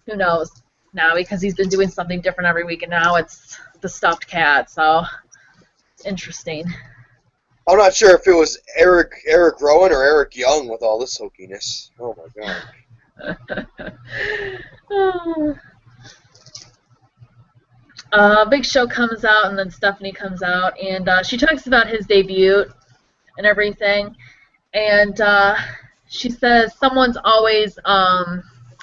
[SPEAKER 1] Who knows now, because he's been doing something different every week, and now it's the stuffed cat, so it's interesting.
[SPEAKER 2] I'm not sure if it was Eric Rowan or Eric Young with all this hokiness. Oh my god.
[SPEAKER 1] Big Show comes out, and then Stephanie comes out, and she talks about his debut and everything, and she says someone's always,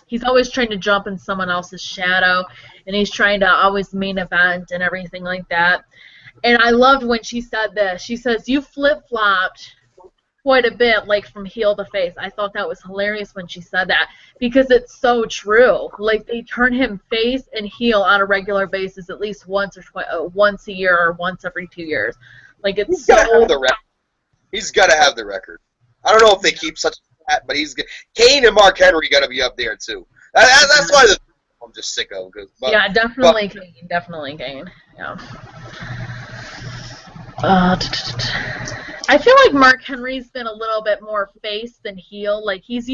[SPEAKER 1] he's always trying to jump in someone else's shadow, and he's trying to always main event and everything like that. And I loved when she said this. She says, you flip-flopped quite a bit, like from heel to face. I thought that was hilarious when she said that because it's so true. Like they turn him face and heel on a regular basis at least once or once a year or once every 2 years. Like it's
[SPEAKER 2] He's got to have the record. I don't know if they keep such a stat, but Kane and Mark Henry got to be up there too. That's why I'm just sick of.
[SPEAKER 1] Yeah, definitely Kane. Definitely Kane. Yeah. I feel like Mark Henry's been a little bit more face than heel. Like he's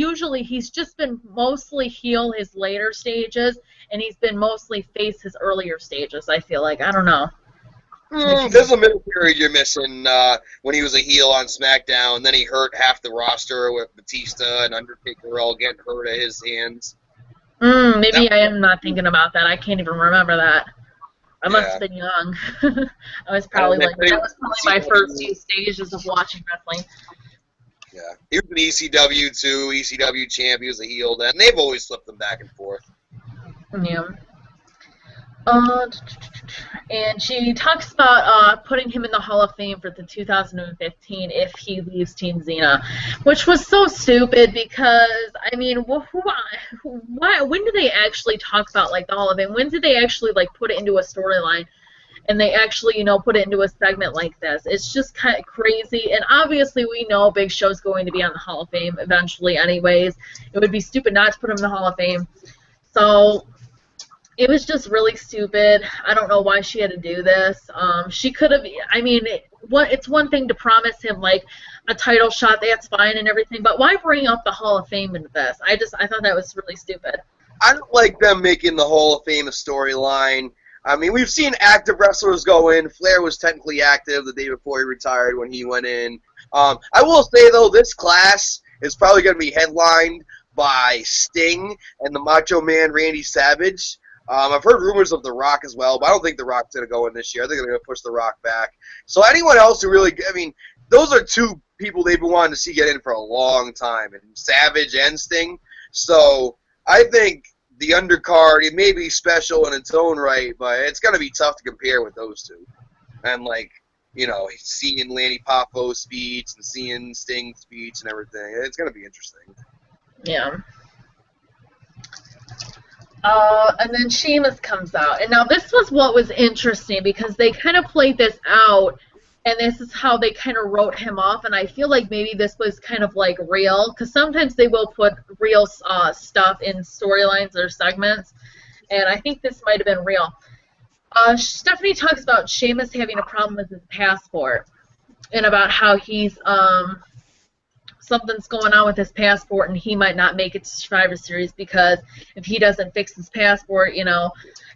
[SPEAKER 1] just been mostly heel his later stages, and he's been mostly face his earlier stages. I feel like I don't know.
[SPEAKER 2] There's a middle period you're missing when he was a heel on SmackDown, and then he hurt half the roster with Batista and Undertaker all getting hurt at his hands.
[SPEAKER 1] Maybe I am not thinking about that. I can't even remember that. I must have been young. I was probably that was probably my first few stages of watching wrestling.
[SPEAKER 2] Yeah, he was an ECW too, ECW champ. He was a heel then. They've always flipped them back and forth.
[SPEAKER 1] Yeah. And she talks about putting him in the Hall of Fame for the 2015 if he leaves Team Xena, which was so stupid because, I mean, why? When do they actually talk about, like, the Hall of Fame? When did they actually, like, put it into a storyline and they actually, put it into a segment like this? It's just kind of crazy, and obviously we know Big Show's going to be on the Hall of Fame eventually anyways. It would be stupid not to put him in the Hall of Fame. So it was just really stupid. I don't know why she had to do this. She could have, I mean, it's one thing to promise him, like, a title shot, that's fine and everything, but why bring up the Hall of Fame into this? I thought that was really stupid.
[SPEAKER 2] I don't like them making the Hall of Fame a storyline. I mean, we've seen active wrestlers go in. Flair was technically active the day before he retired when he went in. I will say, though, this class is probably going to be headlined by Sting and the Macho Man Randy Savage. I've heard rumors of The Rock as well, but I don't think The Rock's going to go in this year. I think they're going to push The Rock back. So anyone else who really, I mean, those are two people they've been wanting to see get in for a long time, and Savage and Sting. So I think the undercard, it may be special in its own right, but it's going to be tough to compare with those two. And, like, seeing Lanny Poffo's speech and seeing Sting's speech and everything, it's going to be interesting.
[SPEAKER 1] Yeah. And then Sheamus comes out. And now this was what was interesting because they kind of played this out, and this is how they kind of wrote him off. And I feel like maybe this was kind of like real, because sometimes they will put real stuff in storylines or segments, and I think this might have been real. Stephanie talks about Sheamus having a problem with his passport and about how he's something's going on with his passport and he might not make it to Survivor Series because if he doesn't fix his passport,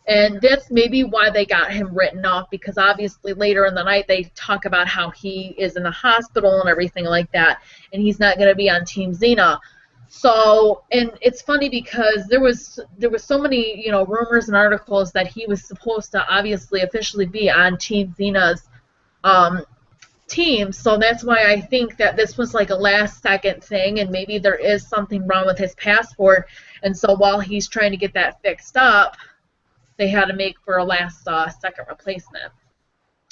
[SPEAKER 1] And that's maybe why they got him written off, because obviously later in the night they talk about how he is in the hospital and everything like that, and he's not going to be on Team Xena. So, and it's funny because there was so many, you know, rumors and articles that he was supposed to obviously officially be on Team Xena's team. So that's why I think that this was like a last second thing, and maybe there is something wrong with his passport. And so while he's trying to get that fixed up, they had to make for a last second replacement.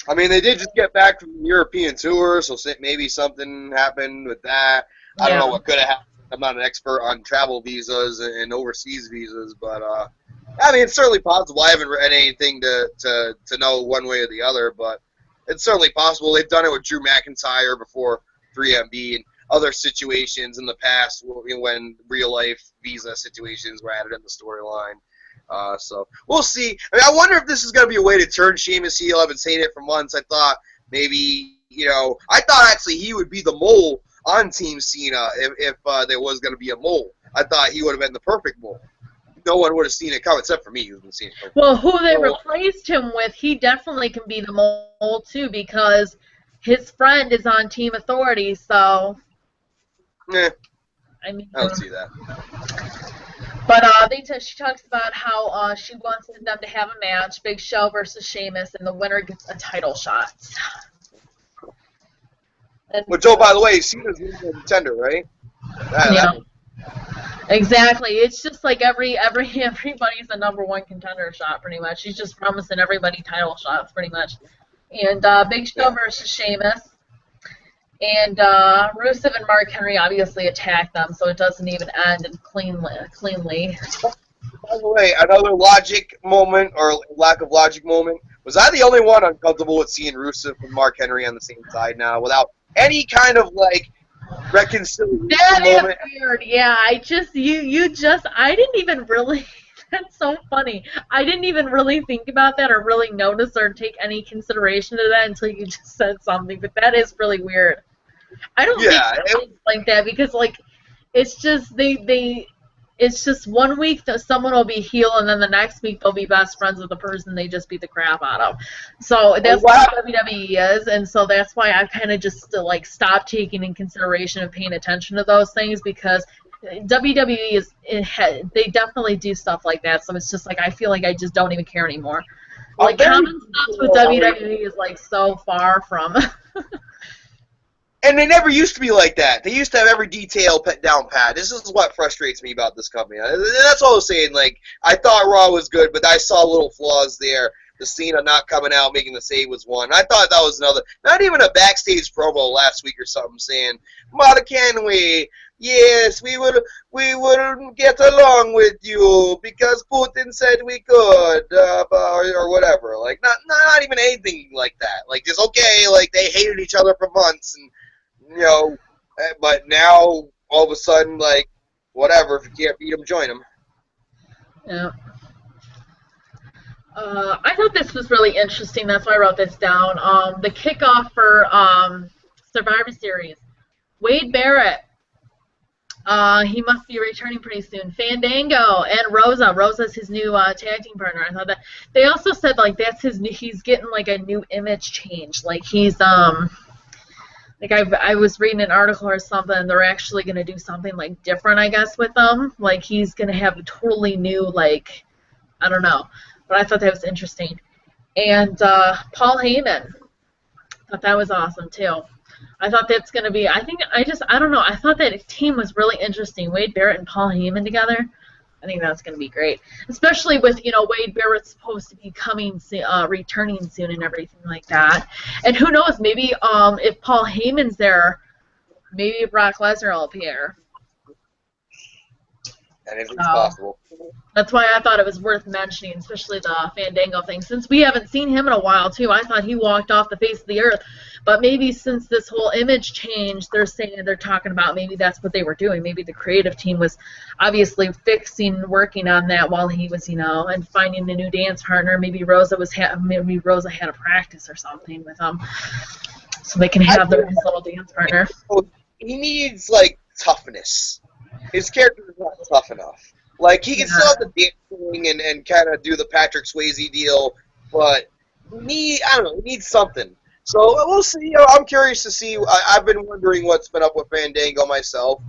[SPEAKER 2] I mean, they did just get back from the European tour, so maybe something happened with that. I don't know what could have happened. I'm not an expert on travel visas and overseas visas, but I mean, it's certainly possible. I haven't read anything to know one way or the other, but it's certainly possible. They've done it with Drew McIntyre before 3MB and other situations in the past when real-life visa situations were added in the storyline. So we'll see. I mean, I wonder if this is going to be a way to turn Sheamus heel. I've been saying it for months. I thought maybe, I thought actually he would be the mole on Team Cena if there was going to be a mole. I thought he would have been the perfect mole. No one would have seen it come except for me who's been seeing it.
[SPEAKER 1] Well, who they replaced him with, he definitely can be the mole too, because his friend is on Team Authority, so...
[SPEAKER 2] I don't see that.
[SPEAKER 1] But she talks about how she wants them to have a match, Big Show versus Sheamus, and the winner gets a title shot.
[SPEAKER 2] Which, by the way, Cena's a contender, right?
[SPEAKER 1] Yeah. Exactly. It's just like everybody's a #1 contender shot, pretty much. He's just promising everybody title shots, pretty much. And Big Show versus Sheamus. And Rusev and Mark Henry obviously attack them, so it doesn't even end cleanly.
[SPEAKER 2] By the way, another logic moment, or lack of logic moment. Was I the only one uncomfortable with seeing Rusev and Mark Henry on the same side now, without any kind of, reconciliation moment?
[SPEAKER 1] That is weird, yeah. I didn't even really... That's so funny. I didn't even really think about that or really notice or take any consideration to that until you just said something, but that is really weird. I don't think it's like that because, it's just it's just one week that someone will be heel and then the next week they'll be best friends with the person they just beat the crap out of. So that's what WWE is, and so that's why I kind of just stopped taking in consideration and paying attention to those things, because WWE they definitely do stuff like that, so it's just I feel like I just don't even care anymore. Common stuff with WWE is so far from.
[SPEAKER 2] And they never used to be like that. They used to have every detail down pat. This is what frustrates me about this company. That's all I was saying. I thought Raw was good, but I saw little flaws there. The Cena not coming out, making the save was one. I thought that was another. Not even a backstage promo last week or something saying, "Mark Henry, yes, we would get along with you because Putin said we could," or whatever. Not even anything like that. Just okay. They hated each other for months, and but now all of a sudden, whatever. If you can't beat them, join them.
[SPEAKER 1] Yeah. I thought this was really interesting. That's why I wrote this down. The kickoff for Survivor Series. Wade Barrett. He must be returning pretty soon. Fandango and Rosa. Rosa's his new tag team partner. I thought that. They also said that's his new. He's getting a new image change. He's I was reading an article or something, and they're actually gonna do something different, I guess, with them. He's gonna have a totally new I don't know. But I thought that was interesting. And Paul Heyman. I thought that was awesome, too. I thought that's going to be, I don't know. I thought that team was really interesting. Wade Barrett and Paul Heyman together. I think that's going to be great. Especially with, Wade Barrett's supposed to be returning soon and everything like that. And who knows, maybe if Paul Heyman's there, maybe Brock Lesnar will appear.
[SPEAKER 2] Anything's possible.
[SPEAKER 1] That's why I thought it was worth mentioning, especially the Fandango thing. Since we haven't seen him in a while, too, I thought he walked off the face of the earth. But maybe since this whole image change, they're talking about maybe that's what they were doing. Maybe the creative team was obviously working on that while he was, and finding a new dance partner. Maybe Rosa had a practice or something with him, so they can have their little dance partner.
[SPEAKER 2] He needs toughness. His character is not tough enough. Like, he can still have the dancing and kind of do the Patrick Swayze deal, but I don't know, he needs something. So we'll see. I'm curious to see. I've been wondering what's been up with Fandango myself.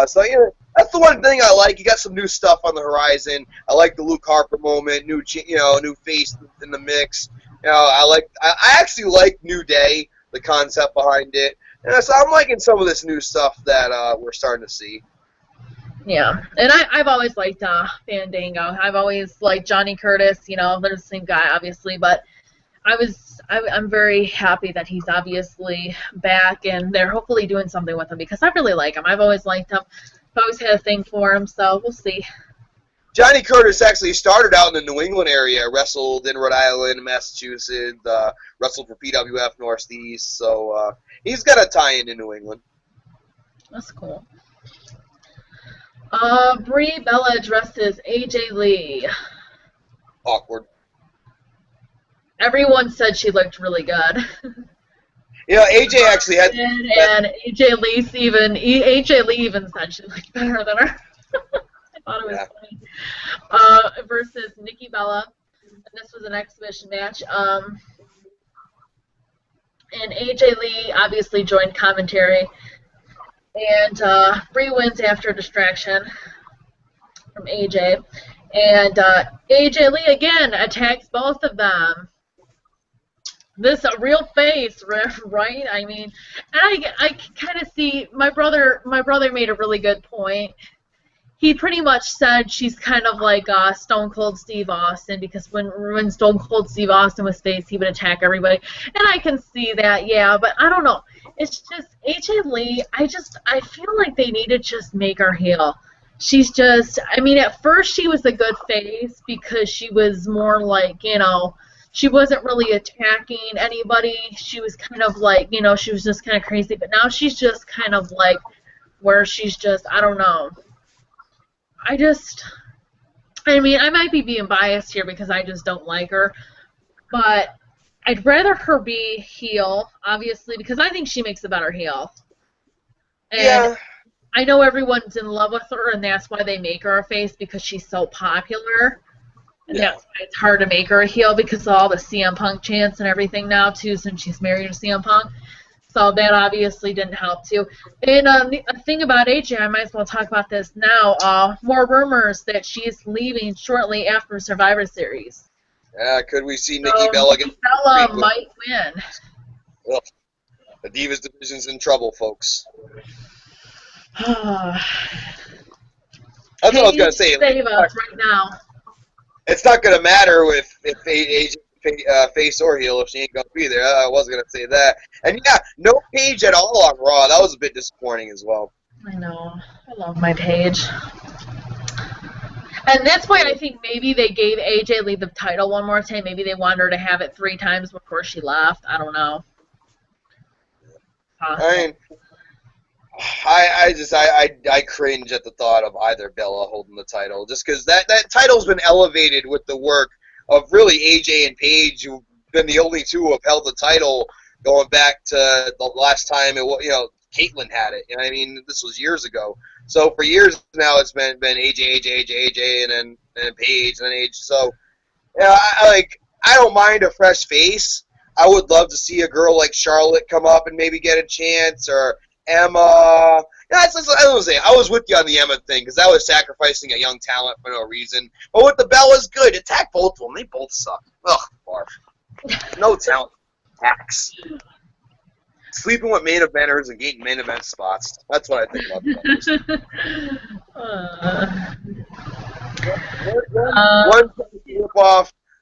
[SPEAKER 2] So yeah, that's the one thing I like. You got some new stuff on the horizon. I like the Luke Harper moment, new face in the mix. I actually like New Day, the concept behind it, and so I'm liking some of this new stuff that we're starting to see.
[SPEAKER 1] Yeah, and I've always liked Fandango. I've always liked Johnny Curtis. They're the same guy, obviously, but I'm very happy that he's obviously back, and they're hopefully doing something with him because I really like him. I've always liked him. I've always had a thing for him, so we'll see.
[SPEAKER 2] Johnny Curtis actually started out in the New England area, wrestled in Rhode Island, Massachusetts, wrestled for PWF Northeast, so he's got a tie-in in New England.
[SPEAKER 1] That's cool. Brie Bella dressed as AJ Lee.
[SPEAKER 2] Awkward.
[SPEAKER 1] Everyone said she looked really good.
[SPEAKER 2] Yeah, AJ actually had.
[SPEAKER 1] And AJ Lee even said she looked better than her. I thought it was funny. Versus Nikki Bella, and this was an exhibition match. And AJ Lee obviously joined commentary. And Brie wins after a distraction from AJ. And AJ Lee again attacks both of them. This a real face, right? I mean, and I kind of see my brother made a really good point. He pretty much said she's kind of like Stone Cold Steve Austin, because when Stone Cold Steve Austin was face, he would attack everybody. And I can see that, yeah, but I don't know. It's just AJ Lee, I feel like they need to just make her heel. She's just, I mean, at first she was a good face because she was more like, she wasn't really attacking anybody. She was kind of like, she was just kind of crazy. But now she's just kind of like where she's just, I don't know. I mean, I might be being biased here because I just don't like her. But I'd rather her be heel, obviously, because I think she makes a better heel. And yeah. I know everyone's in love with her, and that's why they make her a face, because she's so popular. And that's why it's hard to make her a heel, because of all the CM Punk chants and everything now, too, since she's married to CM Punk. So that obviously didn't help, too. And the thing about AJ, I might as well talk about this now. More rumors that she's leaving shortly after Survivor Series.
[SPEAKER 2] Yeah, could we see Nikki Bella get...
[SPEAKER 1] Nikki Bella might win.
[SPEAKER 2] Ugh. The Divas division's in trouble, folks. That's what I was going to say.
[SPEAKER 1] Save us right now.
[SPEAKER 2] It's not going to matter if AJ face or heel if she ain't going to be there. I was going to say that. And yeah, no Paige at all on Raw. That was a bit disappointing as well.
[SPEAKER 1] I know. I love my Paige. And that's why I think maybe they gave AJ Lee the title one more time. Maybe they wanted her to have it 3 times before she left. I don't know.
[SPEAKER 2] I cringe at the thought of either Bella holding the title, just because that title's been elevated with the work of really AJ and Paige, who've been the only 2 who have held the title going back to the last time Caitlyn had it. I mean, this was years ago. So for years now, it's been AJ, and then Paige, and then AJ. So yeah, I don't mind a fresh face. I would love to see a girl like Charlotte come up and maybe get a chance, or Emma. I was with you on the Emma thing, because that was sacrificing a young talent for no reason. But with the Bella's good. Attack both of them. They both suck. Ugh, barf. No talent. Hacks. Sleeping with main eventers and getting main event spots. That's what I think about the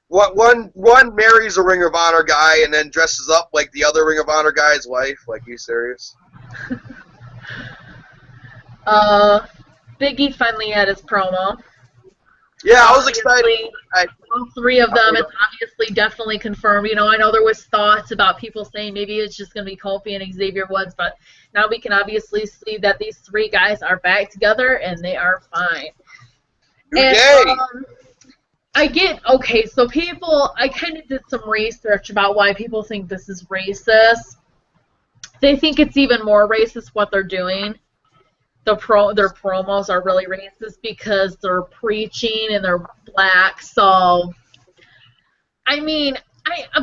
[SPEAKER 2] One marries a Ring of Honor guy and then dresses up like the other Ring of Honor guy's wife. Like, you serious?
[SPEAKER 1] Big E finally had his promo.
[SPEAKER 2] Yeah, I was excited.
[SPEAKER 1] All 3 of them, it's obviously definitely confirmed. I know there was thoughts about people saying maybe it's just going to be Kofi and Xavier Woods, but now we can obviously see that these 3 guys are back together, and they are fine. So people, I kind of did some research about why people think this is racist. They think it's even more racist what they're doing. their promos are really racist because they're preaching and they're black. So I mean,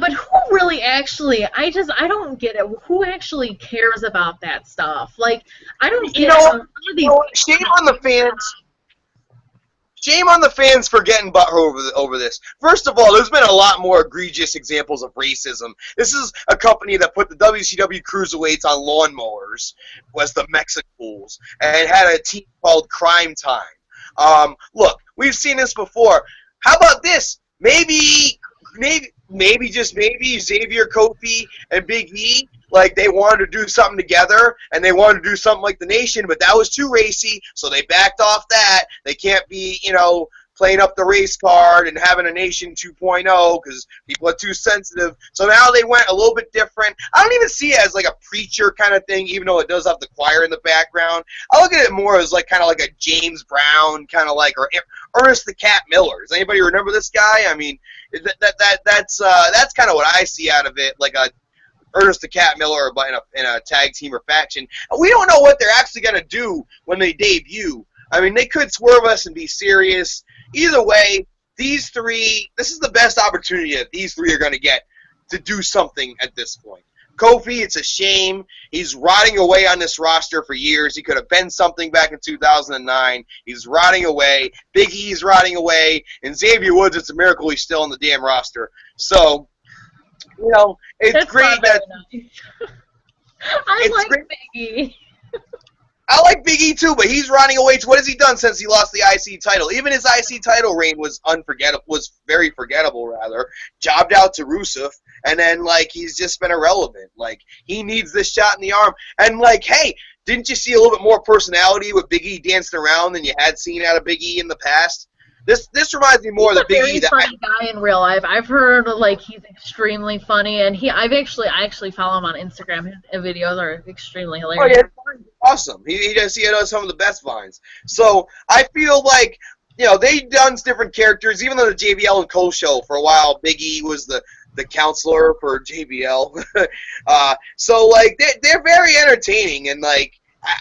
[SPEAKER 1] but who really actually? I don't get it. Who actually cares about that stuff? Like, I don't get it. Some of these
[SPEAKER 2] Shame on the fans. Shame on the fans for getting butthurt over this. First of all, there's been a lot more egregious examples of racism. This is a company that put the WCW cruiserweights on lawnmowers, was the Mexicools, and had a team called Crime Time. Look, we've seen this before. How about this? Maybe just maybe Xavier, Kofi, and Big E, like they wanted to do something together, and they wanted to do something like the Nation, but that was too racy, so they backed off that. They can't be, playing up the race card and having a Nation 2.0 because people are too sensitive. So now they went a little bit different. I don't even see it as like a preacher kind of thing, even though it does have the choir in the background. I look at it more as like kind of like a James Brown kind of like, or Ernest the Cat Miller. Does anybody remember this guy? I mean, that's kind of what I see out of it, like a Ernest the Cat Miller in a tag team or faction. We don't know what they're actually going to do when they debut. I mean, they could swerve us and be serious. Either way, these three, this is the best opportunity that these three are going to get to do something at this point. Kofi, it's a shame. He's rotting away on this roster for years. He could have been something back in 2009. He's rotting away. Big E's rotting away. And Xavier Woods, it's a miracle he's still on the damn roster. So, it's
[SPEAKER 1] That's
[SPEAKER 2] great that...
[SPEAKER 1] I like Big E.
[SPEAKER 2] I like Big E too, but he's running away. What has he done since he lost the IC title? Even his IC title reign was very forgettable, rather. Jobbed out to Rusev, and then he's just been irrelevant. He needs this shot in the arm. And hey, didn't you see a little bit more personality with Big E dancing around than you had seen out of Big E in the past? This reminds me more of the Big E that...
[SPEAKER 1] He's a very funny guy in real life. I've heard he's extremely funny, and I actually follow him on Instagram. His videos are extremely hilarious.
[SPEAKER 2] Oh, yeah, awesome. He does some of the best vines. So I feel like they've done different characters. Even though the JBL and Cole show for a while, Big E was the counselor for JBL. So they're very entertaining, and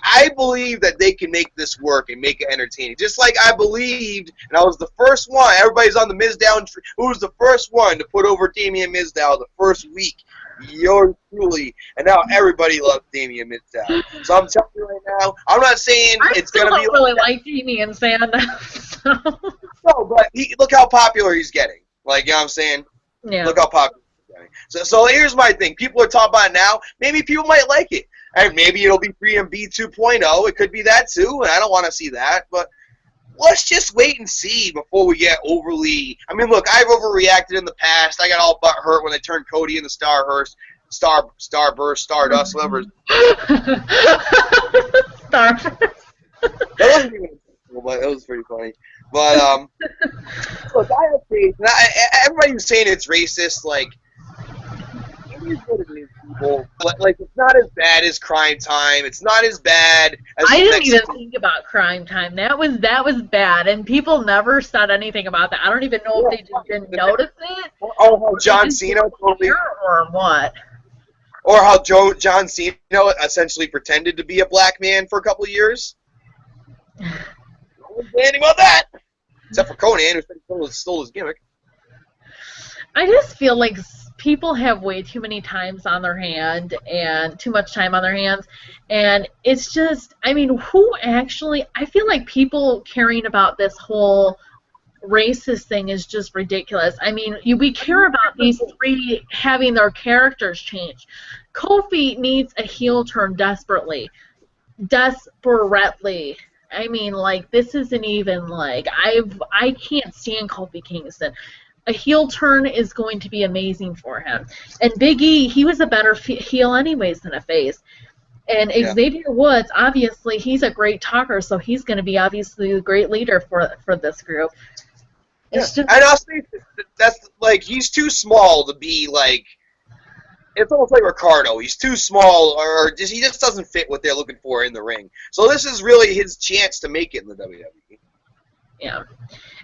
[SPEAKER 2] I believe that they can make this work and make it entertaining. Just like I believed, and I was the first one, everybody's on the Mizdow, who was the first one to put over Damian Mizdow the first week. Yours truly. And now everybody loves Damian Mizdow. So I'm telling you right now, I'm not saying it's going to be...
[SPEAKER 1] I don't really like Damian Sandow.
[SPEAKER 2] No, but look how popular he's getting. You know what I'm saying?
[SPEAKER 1] Yeah.
[SPEAKER 2] Look how popular he's getting. So here's my thing. People are talking about it now. Maybe people might like it. And maybe it'll be 3MB 2.0. It could be that too, and I don't want to see that. But let's just wait and see before we get overly... I mean, look, I've overreacted in the past. I got all butthurt when they turned Cody into Starburst, Stardust, whatever.
[SPEAKER 1] Starburst.
[SPEAKER 2] That wasn't even intentional, but it was pretty funny. But, look, I have faith. Everybody who's saying it's racist, it is what it is, people. It's not as bad as Crime Time. It's not as bad as...
[SPEAKER 1] I didn't even think about Crime Time. That was bad, and people never said anything about that. I don't even know if they just didn't notice it.
[SPEAKER 2] Oh, John Cena totally...
[SPEAKER 1] Or what?
[SPEAKER 2] Or how John Cena essentially pretended to be a black man for a couple of years. No one's saying anything about that. Except for Conan, who stole his gimmick.
[SPEAKER 1] I just feel like people have way too many times on their hand and too much time on their hands, and it's just, I mean, who actually, I feel like people caring about this whole racist thing is just ridiculous. I mean, we care about these three having their characters change. Kofi needs a heel turn desperately. I mean, this isn't even, I can't stand Kofi Kingston. A heel turn is going to be amazing for him. And Big E, he was a better heel anyways than a face. And Xavier Woods, obviously, he's a great talker, so he's going to be obviously a great leader for this group. It's just...
[SPEAKER 2] And I'll say that's, he's too small to be, it's almost like Ricardo. He's too small, or he just doesn't fit what they're looking for in the ring. So this is really his chance to make it in the WWE.
[SPEAKER 1] Yeah.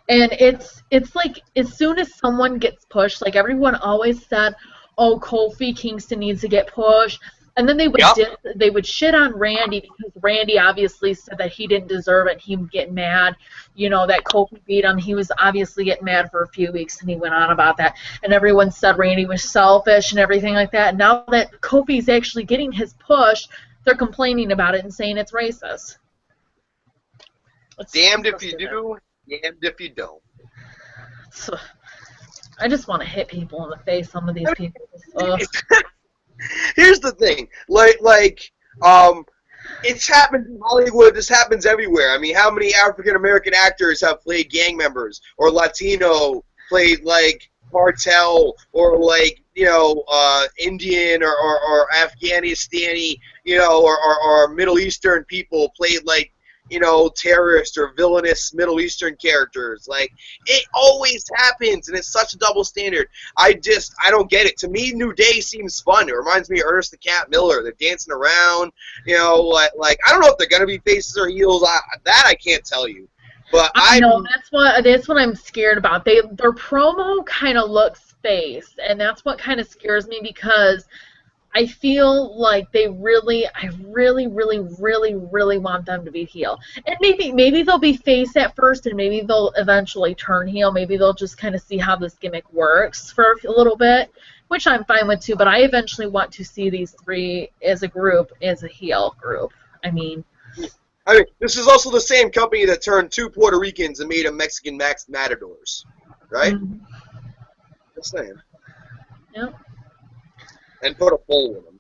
[SPEAKER 1] And it's like, as soon as someone gets pushed, everyone always said, oh, Kofi Kingston needs to get pushed. And then
[SPEAKER 2] Yep.
[SPEAKER 1] they would shit on Randy because Randy obviously said that he didn't deserve it. He would get mad, that Kofi beat him. He was obviously getting mad for a few weeks, and he went on about that. And everyone said Randy was selfish and everything like that. And now that Kofi's actually getting his push, they're complaining about it and saying it's racist.
[SPEAKER 2] Damned if you do, damned if you don't.
[SPEAKER 1] So, I just want to hit people in the face. Some of these people.
[SPEAKER 2] Here's the thing, it's happened in Hollywood. This happens everywhere. I mean, how many African American actors have played gang members, or Latino played like cartel, or Indian or Afghanistani, or Middle Eastern people played like terrorist or villainous Middle Eastern characters. Like, it always happens, and it's such a double standard. I don't get it. To me, New Day seems fun. It reminds me of Ernest the Cat Miller. They're dancing around, I don't know if they're gonna be faces or heels. I can't tell you. But
[SPEAKER 1] I know that's what I'm scared about. Their promo kind of looks face, and that's what kind of scares me because I feel like I really, really, really want them to be heel. And maybe they'll be face at first, and maybe they'll eventually turn heel. Maybe they'll just kind of see how this gimmick works for a little bit, which I'm fine with too. But I eventually want to see these three as a group, as a heel group. I mean,
[SPEAKER 2] this is also the same company that turned 2 Puerto Ricans and made them Mexican Max Matadors, right?
[SPEAKER 1] Mm-hmm.
[SPEAKER 2] Just saying.
[SPEAKER 1] Yep.
[SPEAKER 2] And put a pole in them.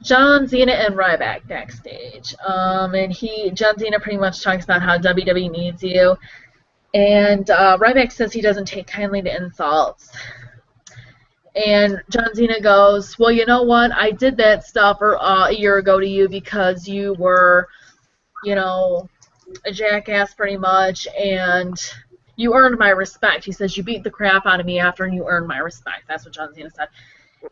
[SPEAKER 1] John Cena and Ryback backstage. And John Cena pretty much talks about how WWE needs you. And Ryback says he doesn't take kindly to insults. And John Cena goes, well, you know what? I did that stuff a year ago to you because you were, a jackass pretty much, and you earned my respect. He says, you beat the crap out of me after, and you earned my respect. That's what John Cena said.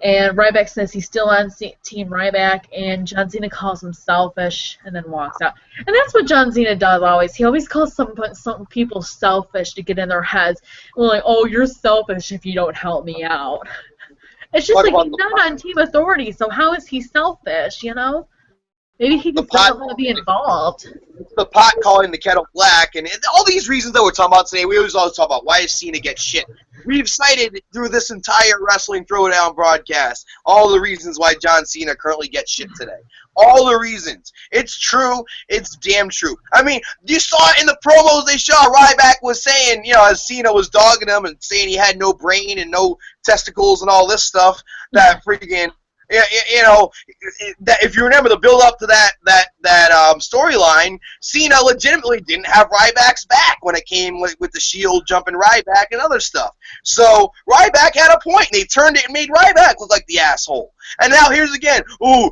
[SPEAKER 1] And Ryback says he's still on Team Ryback, and John Cena calls him selfish and then walks out. And that's what John Cena does always. He always calls some people selfish to get in their heads. We're like, oh, you're selfish if you don't help me out. It's just like he's not on Team Authority, so how is he selfish, Maybe he just doesn't want to be involved.
[SPEAKER 2] The pot calling the kettle black, and all these reasons that we're talking about today, we always talk about why does Cena get shit. We've cited through this entire Wrestling Throwdown broadcast all the reasons why John Cena currently gets shit today. All the reasons. It's true. It's damn true. I mean, you saw it in the promos they shot. Ryback was saying, as Cena was dogging him and saying he had no brain and no testicles and all this stuff, that freaking... that if you remember the build up to that storyline, Cena legitimately didn't have Ryback's back when it came with the Shield jumping Ryback and other stuff. So Ryback had a point, and they turned it and made Ryback look like the asshole. And now here's again,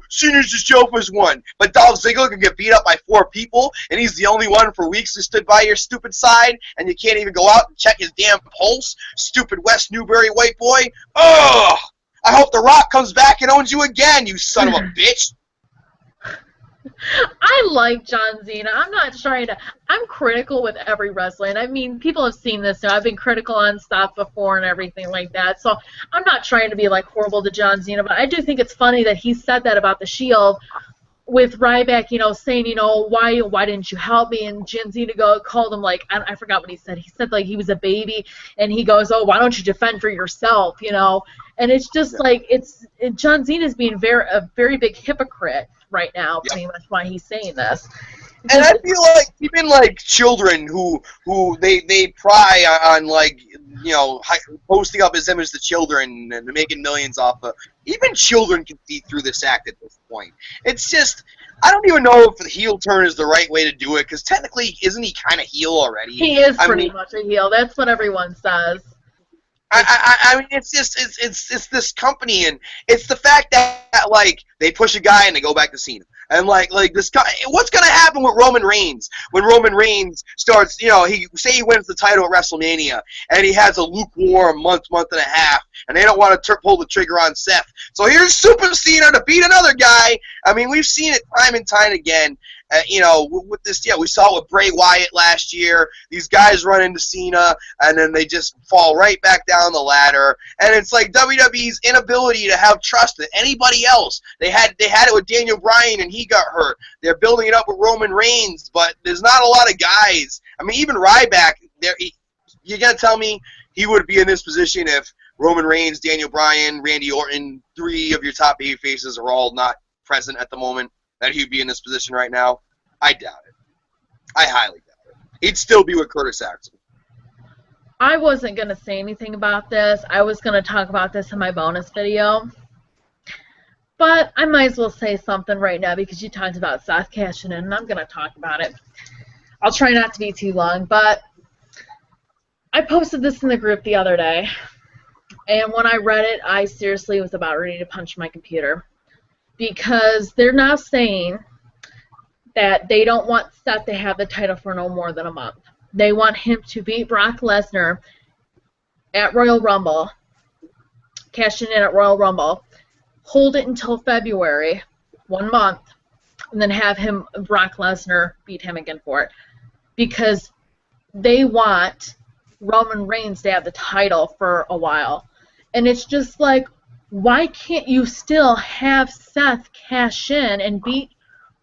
[SPEAKER 2] Cena's just Jofa's one, but Dolph Ziggler can get beat up by 4 people, and he's the only one for weeks who stood by your stupid side, and you can't even go out and check his damn pulse, stupid West Newbury white boy. Ugh! I hope The Rock comes back and owns you again, you son of a bitch.
[SPEAKER 1] I like John Cena. I'm critical with every wrestler. And I mean, people have seen this now. I've been critical on stuff before and everything like that. So I'm not trying to be like horrible to John Cena, but I do think it's funny that he said that about the Shield with Ryback, saying, why didn't you help me? And John Cena called him, like, I forgot what he said. He said, like, he was a baby, and he goes, why don't you defend for yourself, And it's just like, John Cena's being a very big hypocrite right now, pretty much why he's saying this.
[SPEAKER 2] And I feel like even like children who they pry on posting up as them as the children and making millions off of, even children can see through this act at this point. It's just, I don't even know if the heel turn is the right way to do it, because technically, isn't he kind of heel already?
[SPEAKER 1] He is pretty much a heel. That's what everyone says.
[SPEAKER 2] I mean, it's just it's this company, and it's the fact that like they push a guy and they go back to Cena. And like this guy, what's gonna happen with Roman Reigns when Roman Reigns starts? He wins the title at WrestleMania, and he has a lukewarm month and a half, and they don't want to pull the trigger on Seth. So here's Super Cena to beat another guy. I mean, we've seen it time and time again. With this, we saw it with Bray Wyatt last year. These guys run into Cena, and then they just fall right back down the ladder. And it's like WWE's inability to have trust in anybody else. They had it with Daniel Bryan, and he got hurt. They're building it up with Roman Reigns, but there's not a lot of guys. I mean, even Ryback, you're going to tell me he would be in this position if Roman Reigns, Daniel Bryan, Randy Orton, 3 of your top 8 faces are all not present at the moment, that he'd be in this position right now? I doubt it. I highly doubt it. He'd still be with Curtis Axel.
[SPEAKER 1] I wasn't going to say anything about this. I was going to talk about this in my bonus video. But I might as well say something right now because you talked about Seth cashing in, and I'm going to talk about it. I'll try not to be too long, but I posted this in the group the other day, and when I read it, I seriously was about ready to punch my computer. Because they're now saying that they don't want Seth to have the title for no more than a month. They want him to beat Brock Lesnar at Royal Rumble, cash in at Royal Rumble, hold it until February, 1 month, and then have Brock Lesnar, beat him again for it. Because they want Roman Reigns to have the title for a while. And it's just like, why can't you still have Seth cash in and beat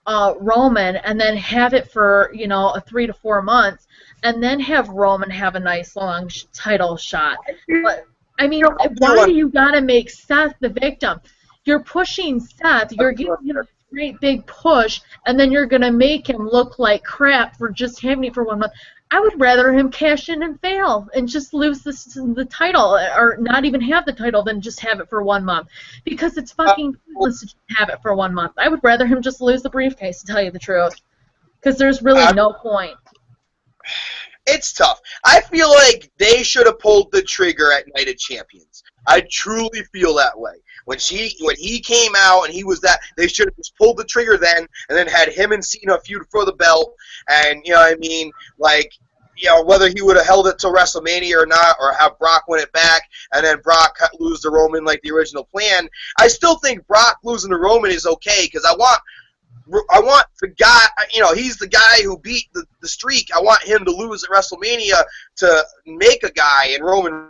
[SPEAKER 1] Roman and then have it for, a 3 to 4 months and then have Roman have a nice long title shot? But, I mean, why do you got to make Seth the victim? You're pushing Seth, you're giving him a great big push, and then you're going to make him look like crap for just having it for 1 month. I would rather him cash in and fail and just lose the title or not even have the title than just have it for 1 month because it's fucking pointless to just have it for 1 month. I would rather him just lose the briefcase, to tell you the truth, because there's really no point.
[SPEAKER 2] It's tough. I feel like they should have pulled the trigger at Night of Champions. I truly feel that way. When he came out and he was that, they should have just pulled the trigger then and then had him and Cena feud for the belt. And, whether he would have held it till WrestleMania or not, or have Brock win it back and then Brock lose to Roman like the original plan. I still think Brock losing to Roman is okay because I want the guy, he's the guy who beat the streak. I want him to lose at WrestleMania to make a guy, and Roman.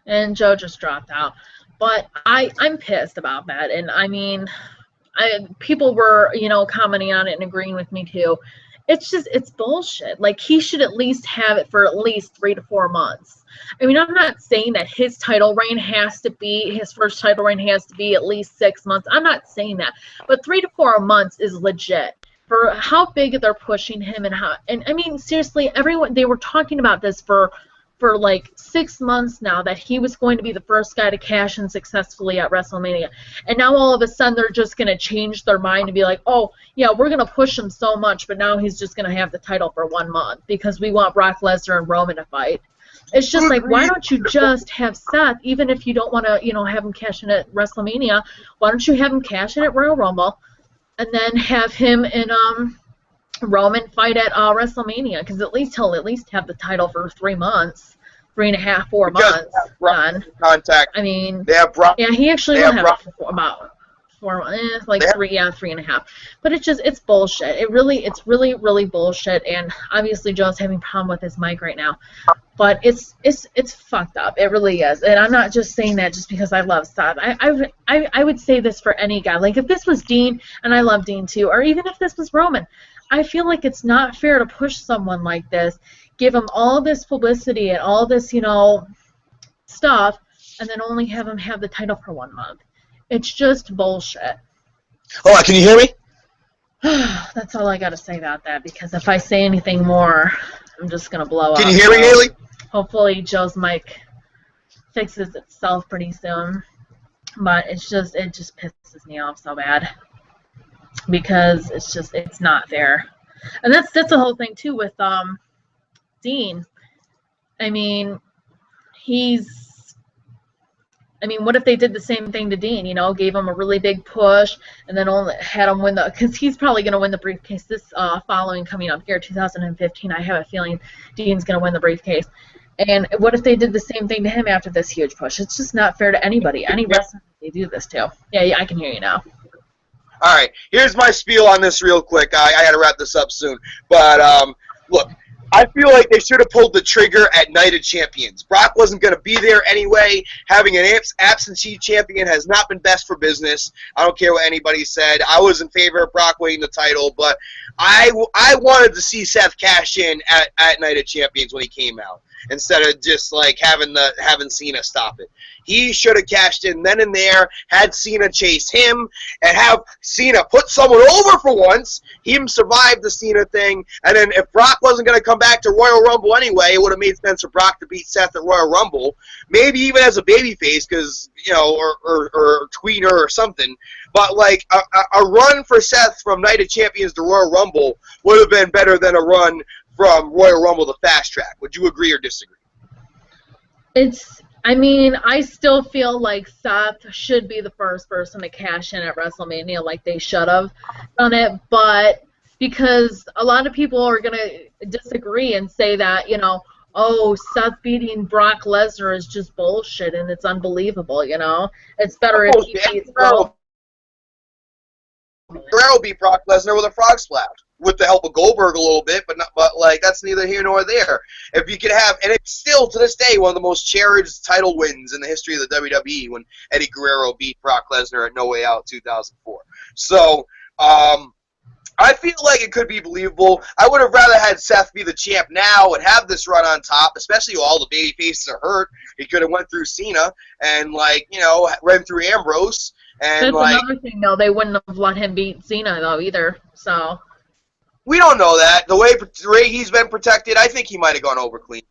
[SPEAKER 1] And Joe just dropped out. But I'm pissed about that. And, I mean, people were, commenting on it and agreeing with me, too. It's bullshit. Like, he should at least have it for at least 3 to 4 months. I mean, I'm not saying that his first title reign has to be at least 6 months. I'm not saying that. But 3 to 4 months is legit. For how big they're pushing him and I mean, seriously, they were talking about this for like 6 months now, that he was going to be the first guy to cash in successfully at WrestleMania. And now all of a sudden they're just going to change their mind and be like, oh, yeah, we're going to push him so much, but now he's just going to have the title for 1 month because we want Brock Lesnar and Roman to fight. It's just like, why don't you just have Seth, even if you don't want to, have him cash in at WrestleMania, why don't you have him cash in at Royal Rumble and then have him and Roman fight at WrestleMania, because at least he'll have the title for 3 months, 3.5, 4 months. Done.
[SPEAKER 2] Contact.
[SPEAKER 1] I mean,
[SPEAKER 2] they have Brock.
[SPEAKER 1] Yeah, he actually will have it for about 4 months, 3.5. But it's bullshit. It's really bullshit. And obviously Joe's having a problem with his mic right now. But it's fucked up. It really is. And I'm not just saying that just because I love Seth. I would say this for any guy. Like, if this was Dean, and I love Dean too, or even if this was Roman, I feel like it's not fair to push someone like this, give him all this publicity and all this, stuff, and then only have him have the title for 1 month. It's just bullshit.
[SPEAKER 2] Oh, can you hear me?
[SPEAKER 1] That's all I got to say about that, because if I say anything more, I'm just going to blow up.
[SPEAKER 2] Can you hear me, Haley?
[SPEAKER 1] Hopefully Joe's mic fixes itself pretty soon. But it just pisses me off so bad. Because it's not fair. And that's the whole thing too with Dean. I mean, I mean, what if they did the same thing to Dean? You know, gave him a really big push, and then only had him win because he's probably going to win the briefcase this following coming up here, 2015. I have a feeling Dean's going to win the briefcase. And what if they did the same thing to him after this huge push? It's just not fair to anybody. Any wrestler they do this to. Yeah, I can hear you now.
[SPEAKER 2] All right, here's my spiel on this real quick. I got to wrap this up soon. But, look, I feel like they should have pulled the trigger at Night of Champions. Brock wasn't going to be there anyway. Having an absentee champion has not been best for business. I don't care what anybody said. I was in favor of Brock winning the title, but I wanted to see Seth cash in at Night of Champions when he came out, instead of just like having Cena stop it. He should have cashed in then and there, had Cena chase him, and have Cena put someone over for once, him survive the Cena thing, and then if Brock wasn't going to come back to Royal Rumble anyway, it would have made sense for Brock to beat Seth at Royal Rumble, maybe even as a babyface, because, you know, or tweener or something. But, like, a run for Seth from Night of Champions to Royal Rumble would have been better than a run from Royal Rumble to Fast Track. Would you agree or disagree?
[SPEAKER 1] I mean, I still feel like Seth should be the first person to cash in at WrestleMania, like they should have done it, but because a lot of people are going to disagree and say that, you know, oh, Seth beating Brock Lesnar is just bullshit and it's unbelievable, you know? It's better if he beats Brock.
[SPEAKER 2] Guerrero beat Brock Lesnar with a frog splash, with the help of Goldberg a little bit, but like that's neither here nor there. If you could have, and it's still to this day one of the most cherished title wins in the history of the WWE when Eddie Guerrero beat Brock Lesnar at No Way Out 2004. So I feel like it could be believable. I would have rather had Seth be the champ now and have this run on top, especially while all the baby faces are hurt. He could have went through Cena and, like, you know, ran through Ambrose. And
[SPEAKER 1] that's
[SPEAKER 2] like,
[SPEAKER 1] another thing, though. They wouldn't have let him beat Cena, though, either. So
[SPEAKER 2] we don't know that. The way he's been protected, I think he might have gone over clean.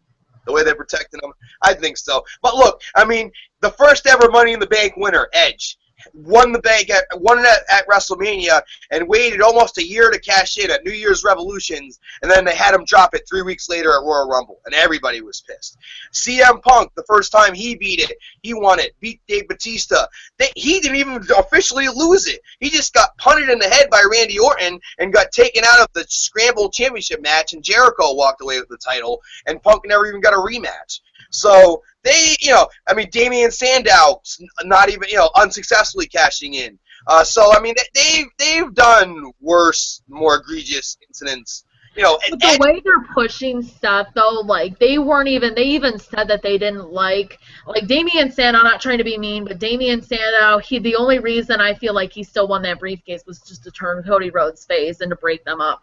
[SPEAKER 2] The way they protected him, I think so. But look, I mean, the first ever Money in the Bank winner, Edge, won it at WrestleMania and waited almost a year to cash in at New Year's Revolutions, and then they had him drop it 3 weeks later at Royal Rumble, and everybody was pissed. CM Punk, the first time he beat it, he won it, beat Dave Bautista. He didn't even officially lose it. He just got punted in the head by Randy Orton and got taken out of the Scramble Championship match, and Jericho walked away with the title, and Punk never even got a rematch. So they, you know, I mean, Damian Sandow not even, you know, unsuccessfully cashing in. So I mean, they've done worse, more egregious incidents. You know,
[SPEAKER 1] but the way they're pushing stuff, though, like they even said that they didn't like Damian Sandow. Not trying to be mean, but Damian Sandow, the only reason I feel like he still won that briefcase was just to turn Cody Rhodes' face and to break them up.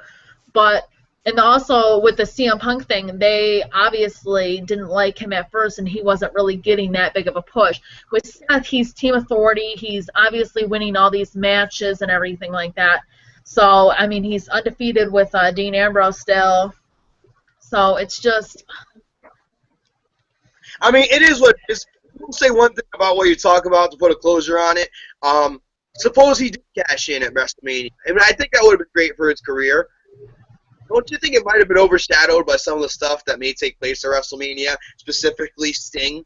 [SPEAKER 1] But and also with the CM Punk thing, they obviously didn't like him at first, and he wasn't really getting that big of a push. With Seth, he's Team Authority. He's obviously winning all these matches and everything like that. So, I mean, he's undefeated with Dean Ambrose still. So it's just...
[SPEAKER 2] I mean, it is what it is. I'll say one thing about what you talk about to put a closure on it. Suppose he did cash in at WrestleMania. I mean, I think that would have been great for his career. Don't you think it might have been overshadowed by some of the stuff that may take place at WrestleMania, specifically Sting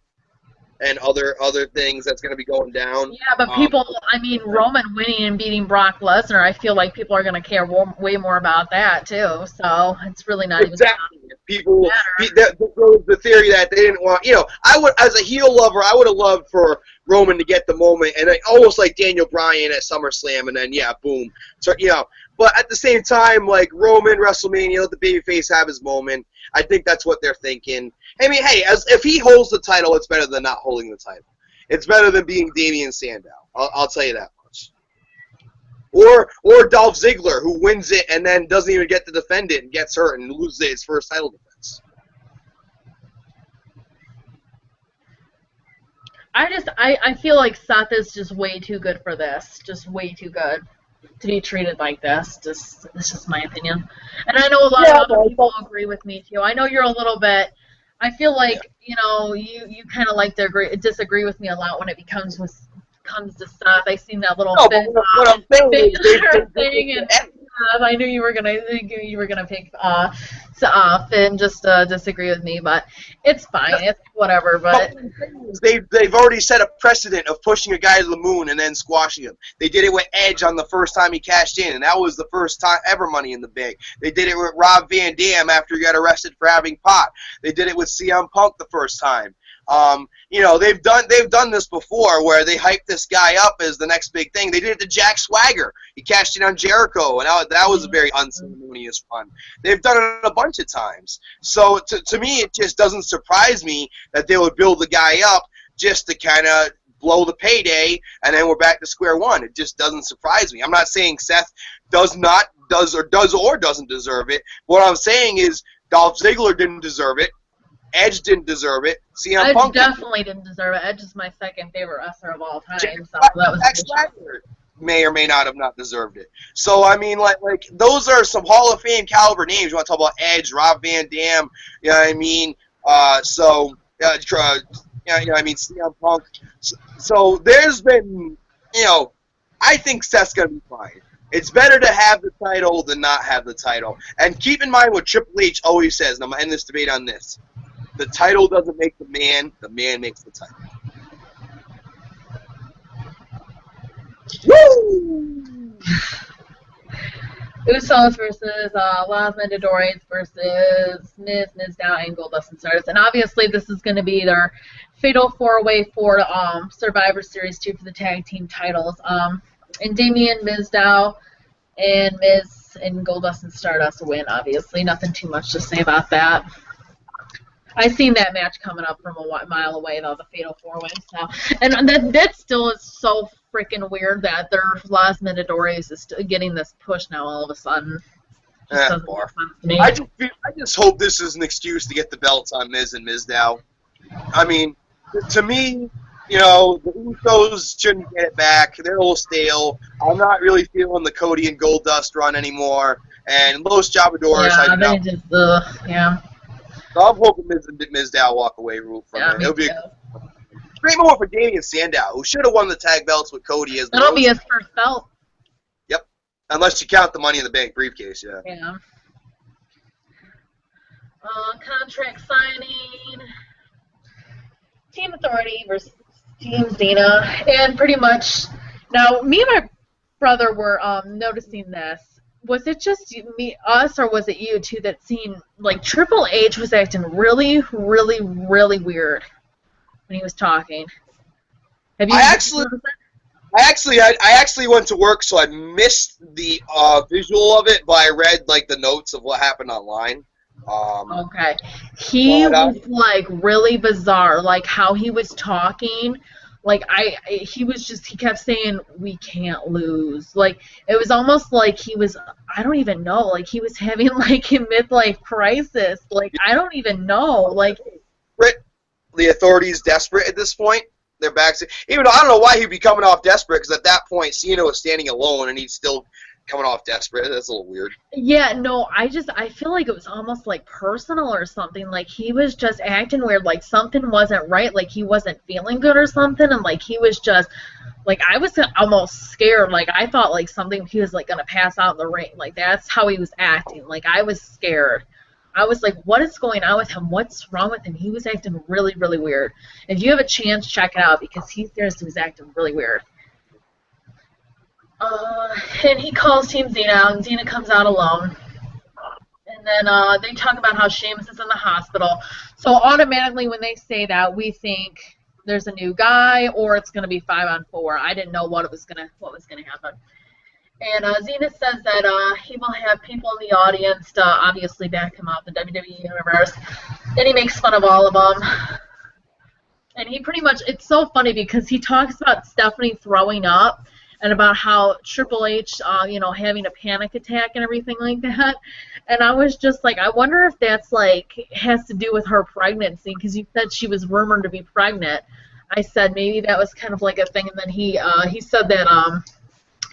[SPEAKER 2] and other things that's going to be going down?
[SPEAKER 1] Yeah, but people, I mean, Roman winning and beating Brock Lesnar, I feel like people are going to care way more about that, too. So it's really not
[SPEAKER 2] exactly. People, the theory that they didn't want, you know, I would, as a heel lover, I would have loved for Roman to get the moment, and almost like Daniel Bryan at SummerSlam, and then, yeah, boom. So, you know, but at the same time, like Roman, WrestleMania, let the babyface have his moment. I think that's what they're thinking. I mean, hey, if he holds the title, it's better than not holding the title. It's better than being Damian Sandow. I'll tell you that much. Or Dolph Ziggler, who wins it and then doesn't even get to defend it and gets hurt and loses his first title defense.
[SPEAKER 1] I feel like Seth is just way too good for this. Just way too good to be treated like this. That's just my opinion. And I know a lot of other people agree with me too. I know you're a little bit. I feel like you know you kind of like to disagree with me a lot when it comes to Seth. I seen that little
[SPEAKER 2] what I'm saying is
[SPEAKER 1] I knew you were gonna pick Finn just to disagree with me, but it's fine. It's whatever. But
[SPEAKER 3] they've already set a precedent of pushing a guy to the moon and then squashing him. They did it with Edge on the first time he cashed in, and that was the first time ever Money in the Bank. They did it with Rob Van Dam after he got arrested for having pot. They did it with CM Punk the first time. You know, they've done this before where they hyped this guy up as the next big thing. They did it to Jack Swagger. He cashed in on Jericho, and that was a very unceremonious one. They've done it a bunch of times. So to me, it just doesn't surprise me that they would build the guy up just to kind of blow the payday, and then we're back to square one. It just doesn't surprise me. I'm not saying Seth does or doesn't deserve it. What I'm saying is Dolph Ziggler didn't deserve it. Edge didn't deserve it. CM
[SPEAKER 1] Edge
[SPEAKER 3] Punk
[SPEAKER 1] definitely didn't deserve it. Edge is my second favorite wrestler of all time. So that was
[SPEAKER 3] may or may not have not deserved it. So I mean, like those are some Hall of Fame caliber names. You want to talk about Edge, Rob Van Dam, you know what I mean? I mean CM Punk. So there's been, you know, I think Seth's gonna be fine. It's better to have the title than not have the title. And keep in mind what Triple H always says, and I'm gonna end this debate on this. The title doesn't make the man makes the title. Woo!
[SPEAKER 1] Usos versus Las Mandadores versus Miz, Mizdow, and Goldust and Stardust. And obviously this is going to be their fatal four-way for Survivor Series 2 for the tag team titles. And Damien, Mizdow, and Miz and Goldust and Stardust win, obviously. Nothing too much to say about that. I seen that match coming up from a mile away, though, the Fatal 4-Way. So, and that still is so freaking weird that their Las Mandadores is getting this push now all of a sudden. Just doesn't make sense to me.
[SPEAKER 3] I just hope this is an excuse to get the belts on Miz and Mizdow. I mean, to me, you know, the Usos shouldn't get it back. They're a little stale. I'm not really feeling the Cody and Goldust run anymore. And Los Jabadores,
[SPEAKER 1] yeah.
[SPEAKER 3] So I'm hoping Miz and Mizdow walk away from it. It'll be a great moment for Damien Sandow, who should have won the tag belts with Cody as the
[SPEAKER 1] That'll be his first belt.
[SPEAKER 3] Yep. Unless you count the Money in the Bank briefcase, yeah.
[SPEAKER 1] Yeah. Contract signing. Team Authority versus Team Cena. And pretty much, now, me and my brother were noticing this. Was it just us, or was it you two that seen, like, Triple H was acting really, really, really weird when he was talking? Have you?
[SPEAKER 3] I actually went to work, so I missed the visual of it, but I read like the notes of what happened online.
[SPEAKER 1] Okay, he was like really bizarre, like how he was talking. Like, he kept saying, we can't lose. Like, it was almost like he was, I don't even know, like, he was having, like, a midlife crisis. Like, I don't even know. Like,
[SPEAKER 3] the Authority's desperate at this point. They're back. Even though I don't know why he'd be coming off desperate, because at that point, Cena was standing alone, and he's still coming off desperate. That's a little weird.
[SPEAKER 1] Yeah, no, I feel like it was almost like personal or something. Like, he was just acting weird, like something wasn't right, like he wasn't feeling good or something, and like he was just, like, I was almost scared. Like, I thought like something, he was like gonna pass out in the ring. Like, that's how he was acting. Like, I was scared. I was like, what is going on with him? What's wrong with him? He was acting really, really weird. If you have a chance, check it out, because he was acting really weird. And he calls Team Xena out, and Xena comes out alone. And then they talk about how Sheamus is in the hospital. So automatically when they say that, we think there's a new guy, or it's going to be 5-on-4. I didn't know what was going to happen. And Xena says that he will have people in the audience to obviously back him up, the WWE Universe. Then he makes fun of all of them. And he pretty much, it's so funny because he talks about Stephanie throwing up, and about how Triple H, having a panic attack and everything like that. And I was just like, I wonder if that's, like, has to do with her pregnancy, because you said she was rumored to be pregnant. I said maybe that was kind of like a thing, and then he said that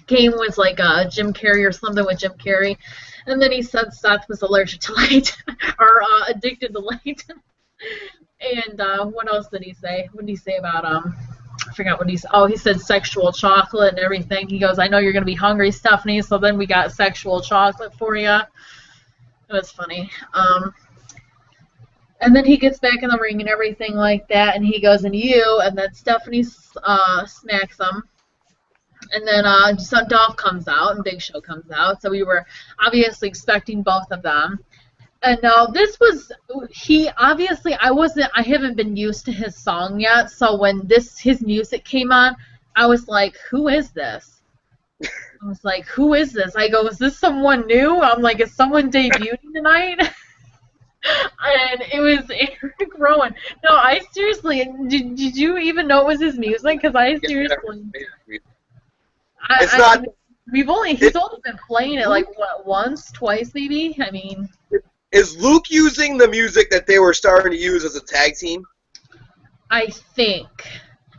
[SPEAKER 1] Kane was like Jim Carrey or something with Jim Carrey. And then he said Seth was allergic to light, or addicted to light. And what else did he say? What did he say about I forgot what he said. Oh, he said sexual chocolate and everything. He goes, I know you're going to be hungry, Stephanie, so then we got sexual chocolate for you. It was funny. And then he gets back in the ring and everything like that, and he goes, and you, and then Stephanie smacks him. And then Dolph comes out, and Big Show comes out, so we were obviously expecting both of them. And now this was, I haven't been used to his song yet, so when his music came on, I was like, who is this? I was like, who is this? I go, is this someone new? I'm like, is someone debuting tonight? And it was Eric Rowan. No, I seriously, did you even know it was his music? Because I seriously, he's only been playing it like what, once, twice maybe. I mean,
[SPEAKER 3] is Luke using the music that they were starting to use as a tag team?
[SPEAKER 1] I think.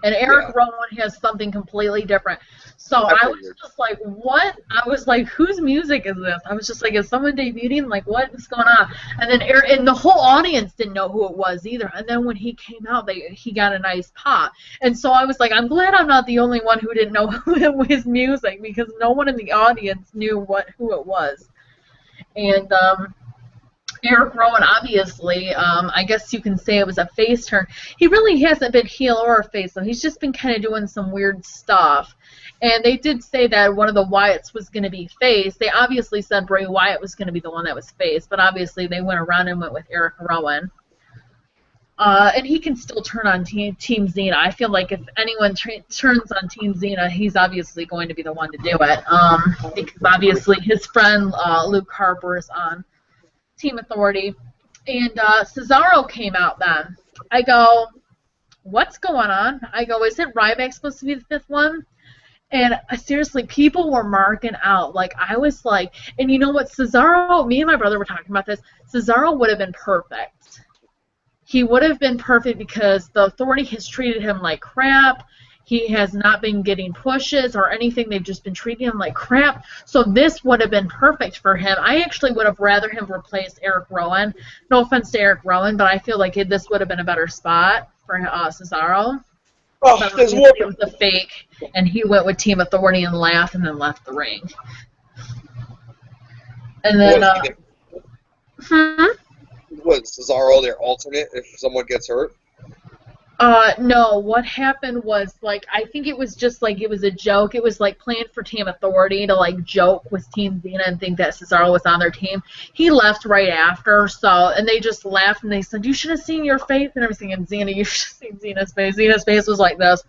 [SPEAKER 1] And Eric Rowan has something completely different. So I was just like, what? I was like, whose music is this? I was just like, is someone debuting? Like, what is going on? And then and the whole audience didn't know who it was either. And then when he came out, he got a nice pop. And so I was like, I'm glad I'm not the only one who didn't know his music, because no one in the audience knew who it was. And Eric Rowan, obviously, I guess you can say it was a face turn. He really hasn't been heel or a face, though. He's just been kind of doing some weird stuff. And they did say that one of the Wyatts was going to be face. They obviously said Bray Wyatt was going to be the one that was face, but obviously they went around and went with Eric Rowan. And he can still turn on Team Xena. I feel like if anyone turns on Team Xena, he's obviously going to be the one to do it. Because obviously his friend Luke Harper is on Team Authority. And Cesaro came out then. I go, what's going on? I go, is it Ryback supposed to be the fifth one? And seriously, people were marking out. Like, I was like, and you know what, Cesaro, me and my brother were talking about this, Cesaro would have been perfect. He would have been perfect because the Authority has treated him like crap. He has not been getting pushes or anything. They've just been treating him like crap. So this would have been perfect for him. I actually would have rather him replace Eric Rowan. No offense to Eric Rowan, but I feel like this would have been a better spot for Cesaro.
[SPEAKER 3] Oh, there's more.
[SPEAKER 1] It was a fake, and he went with Team Authority and laughed and then left the ring. And then,
[SPEAKER 2] Was Cesaro their alternate if someone gets hurt?
[SPEAKER 1] No, what happened was, like, I think it was just, like, it was a joke. It was, like, planned for Team Authority to, like, joke with Team Xena and think that Cesaro was on their team. He left right after, and they just laughed, and they said, you should have seen your face and everything. And Xena, you should have seen Xena's face. Xena's face was like this.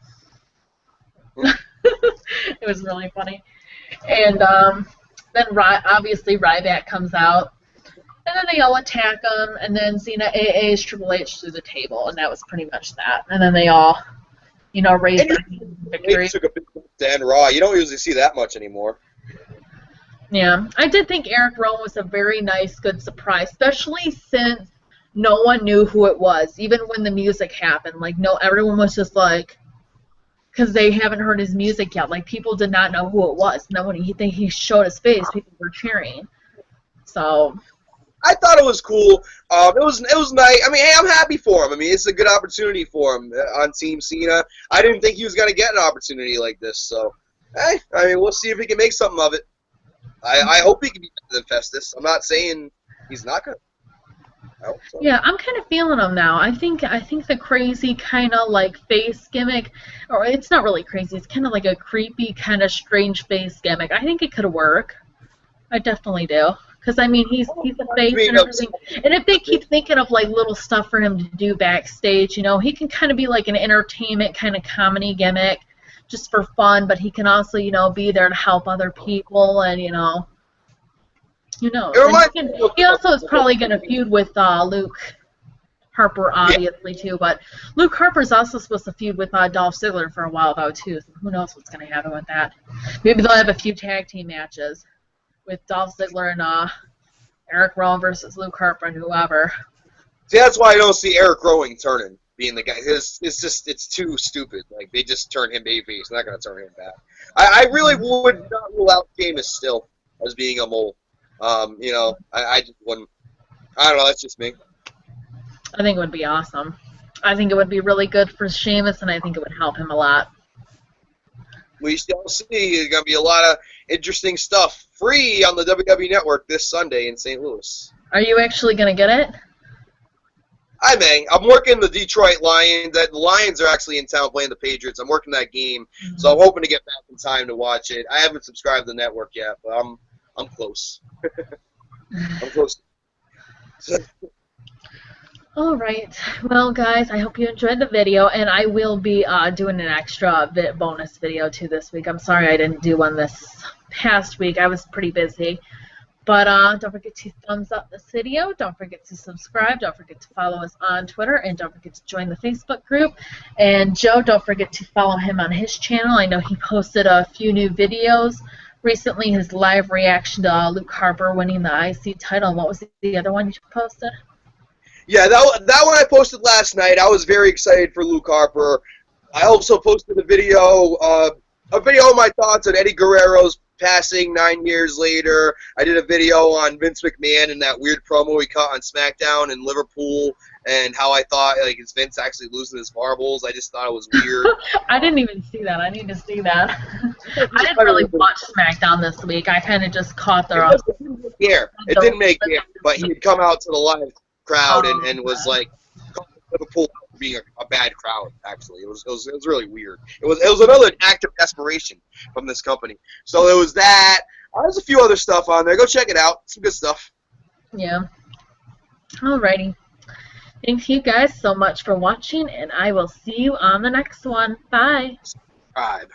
[SPEAKER 1] It was really funny. And then, obviously, Ryback comes out. And then they all attack him, and then Xena AA's Triple H through the table, and that was pretty much that. And then they all, raised their hands in victory.
[SPEAKER 2] Took a big stand Raw. You don't usually see that much anymore.
[SPEAKER 1] Yeah, I did think Eric Rowan was a very nice, good surprise, especially since no one knew who it was, even when the music happened. Like, everyone was just like, because they haven't heard his music yet. Like, people did not know who it was. And then when he showed his face, people were cheering. So
[SPEAKER 3] I thought it was cool. It was nice. I mean, hey, I'm happy for him. I mean, it's a good opportunity for him on Team Cena. I didn't think he was going to get an opportunity like this. So, hey, I mean, we'll see if he can make something of it. I hope he can be better than Festus. I'm not saying he's not going to. So.
[SPEAKER 1] Yeah, I'm kind of feeling him now. I think the crazy kind of like face gimmick, or it's not really crazy. It's kind of like a creepy kind of strange face gimmick. I think it could work. I definitely do. Because, I mean, he's a face and everything. And if they keep thinking of, like, little stuff for him to do backstage, he can kind of be like an entertainment kind of comedy gimmick just for fun, but he can also, be there to help other people and, He also is probably going to feud with Luke Harper, obviously, too. But Luke Harper's also supposed to feud with Dolph Ziggler for a while, though, too. So who knows what's going to happen with that. Maybe they'll have a few tag team matches with Dolph Ziggler and Eric Rowan versus Luke Harper and whoever.
[SPEAKER 2] See, that's why I don't see Eric Rowan turning, being the guy. It's too stupid. Like, they just turn him babyface. They're not going to turn him back. I really would not rule out Sheamus still as being a mole. I just wouldn't. I don't know. That's just me.
[SPEAKER 1] I think it would be awesome. I think it would be really good for Sheamus, and I think it would help him a lot.
[SPEAKER 2] We shall see. There's going to be a lot of interesting stuff free on the WWE Network this Sunday in St. Louis.
[SPEAKER 1] Are you actually going to get it?
[SPEAKER 2] I may. I'm working the Detroit Lions. The Lions are actually in town playing the Patriots. I'm working that game, so I'm hoping to get back in time to watch it. I haven't subscribed to the network yet, but I'm close. I'm close.
[SPEAKER 1] All right. Well, guys, I hope you enjoyed the video, and I will be doing an extra bonus video too this week. I'm sorry I didn't do one this past week. I was pretty busy. But don't forget to thumbs up this video. Don't forget to subscribe. Don't forget to follow us on Twitter. And don't forget to join the Facebook group. And Joe, don't forget to follow him on his channel. I know he posted a few new videos recently. His live reaction to Luke Harper winning the IC title. And what was the other one you posted?
[SPEAKER 2] Yeah, that one I posted last night. I was very excited for Luke Harper. I also posted a video of my thoughts on Eddie Guerrero's passing 9 years later. I did a video on Vince McMahon and that weird promo he cut on SmackDown in Liverpool, and how I thought, like, is Vince actually losing his marbles? I just thought it was weird.
[SPEAKER 1] I didn't even see that. I need to see that. I didn't really watch SmackDown this week. I kind of just caught their
[SPEAKER 2] It didn't make it, but he had come out to the live crowd and was like, Liverpool being a bad crowd. Actually, it was really weird. It was another act of desperation from this company. So there was that. There's a few other stuff on there. Go check it out. Some good stuff.
[SPEAKER 1] Yeah. Alrighty. Thank you guys so much for watching, and I will see you on the next one. Bye.
[SPEAKER 2] Subscribe.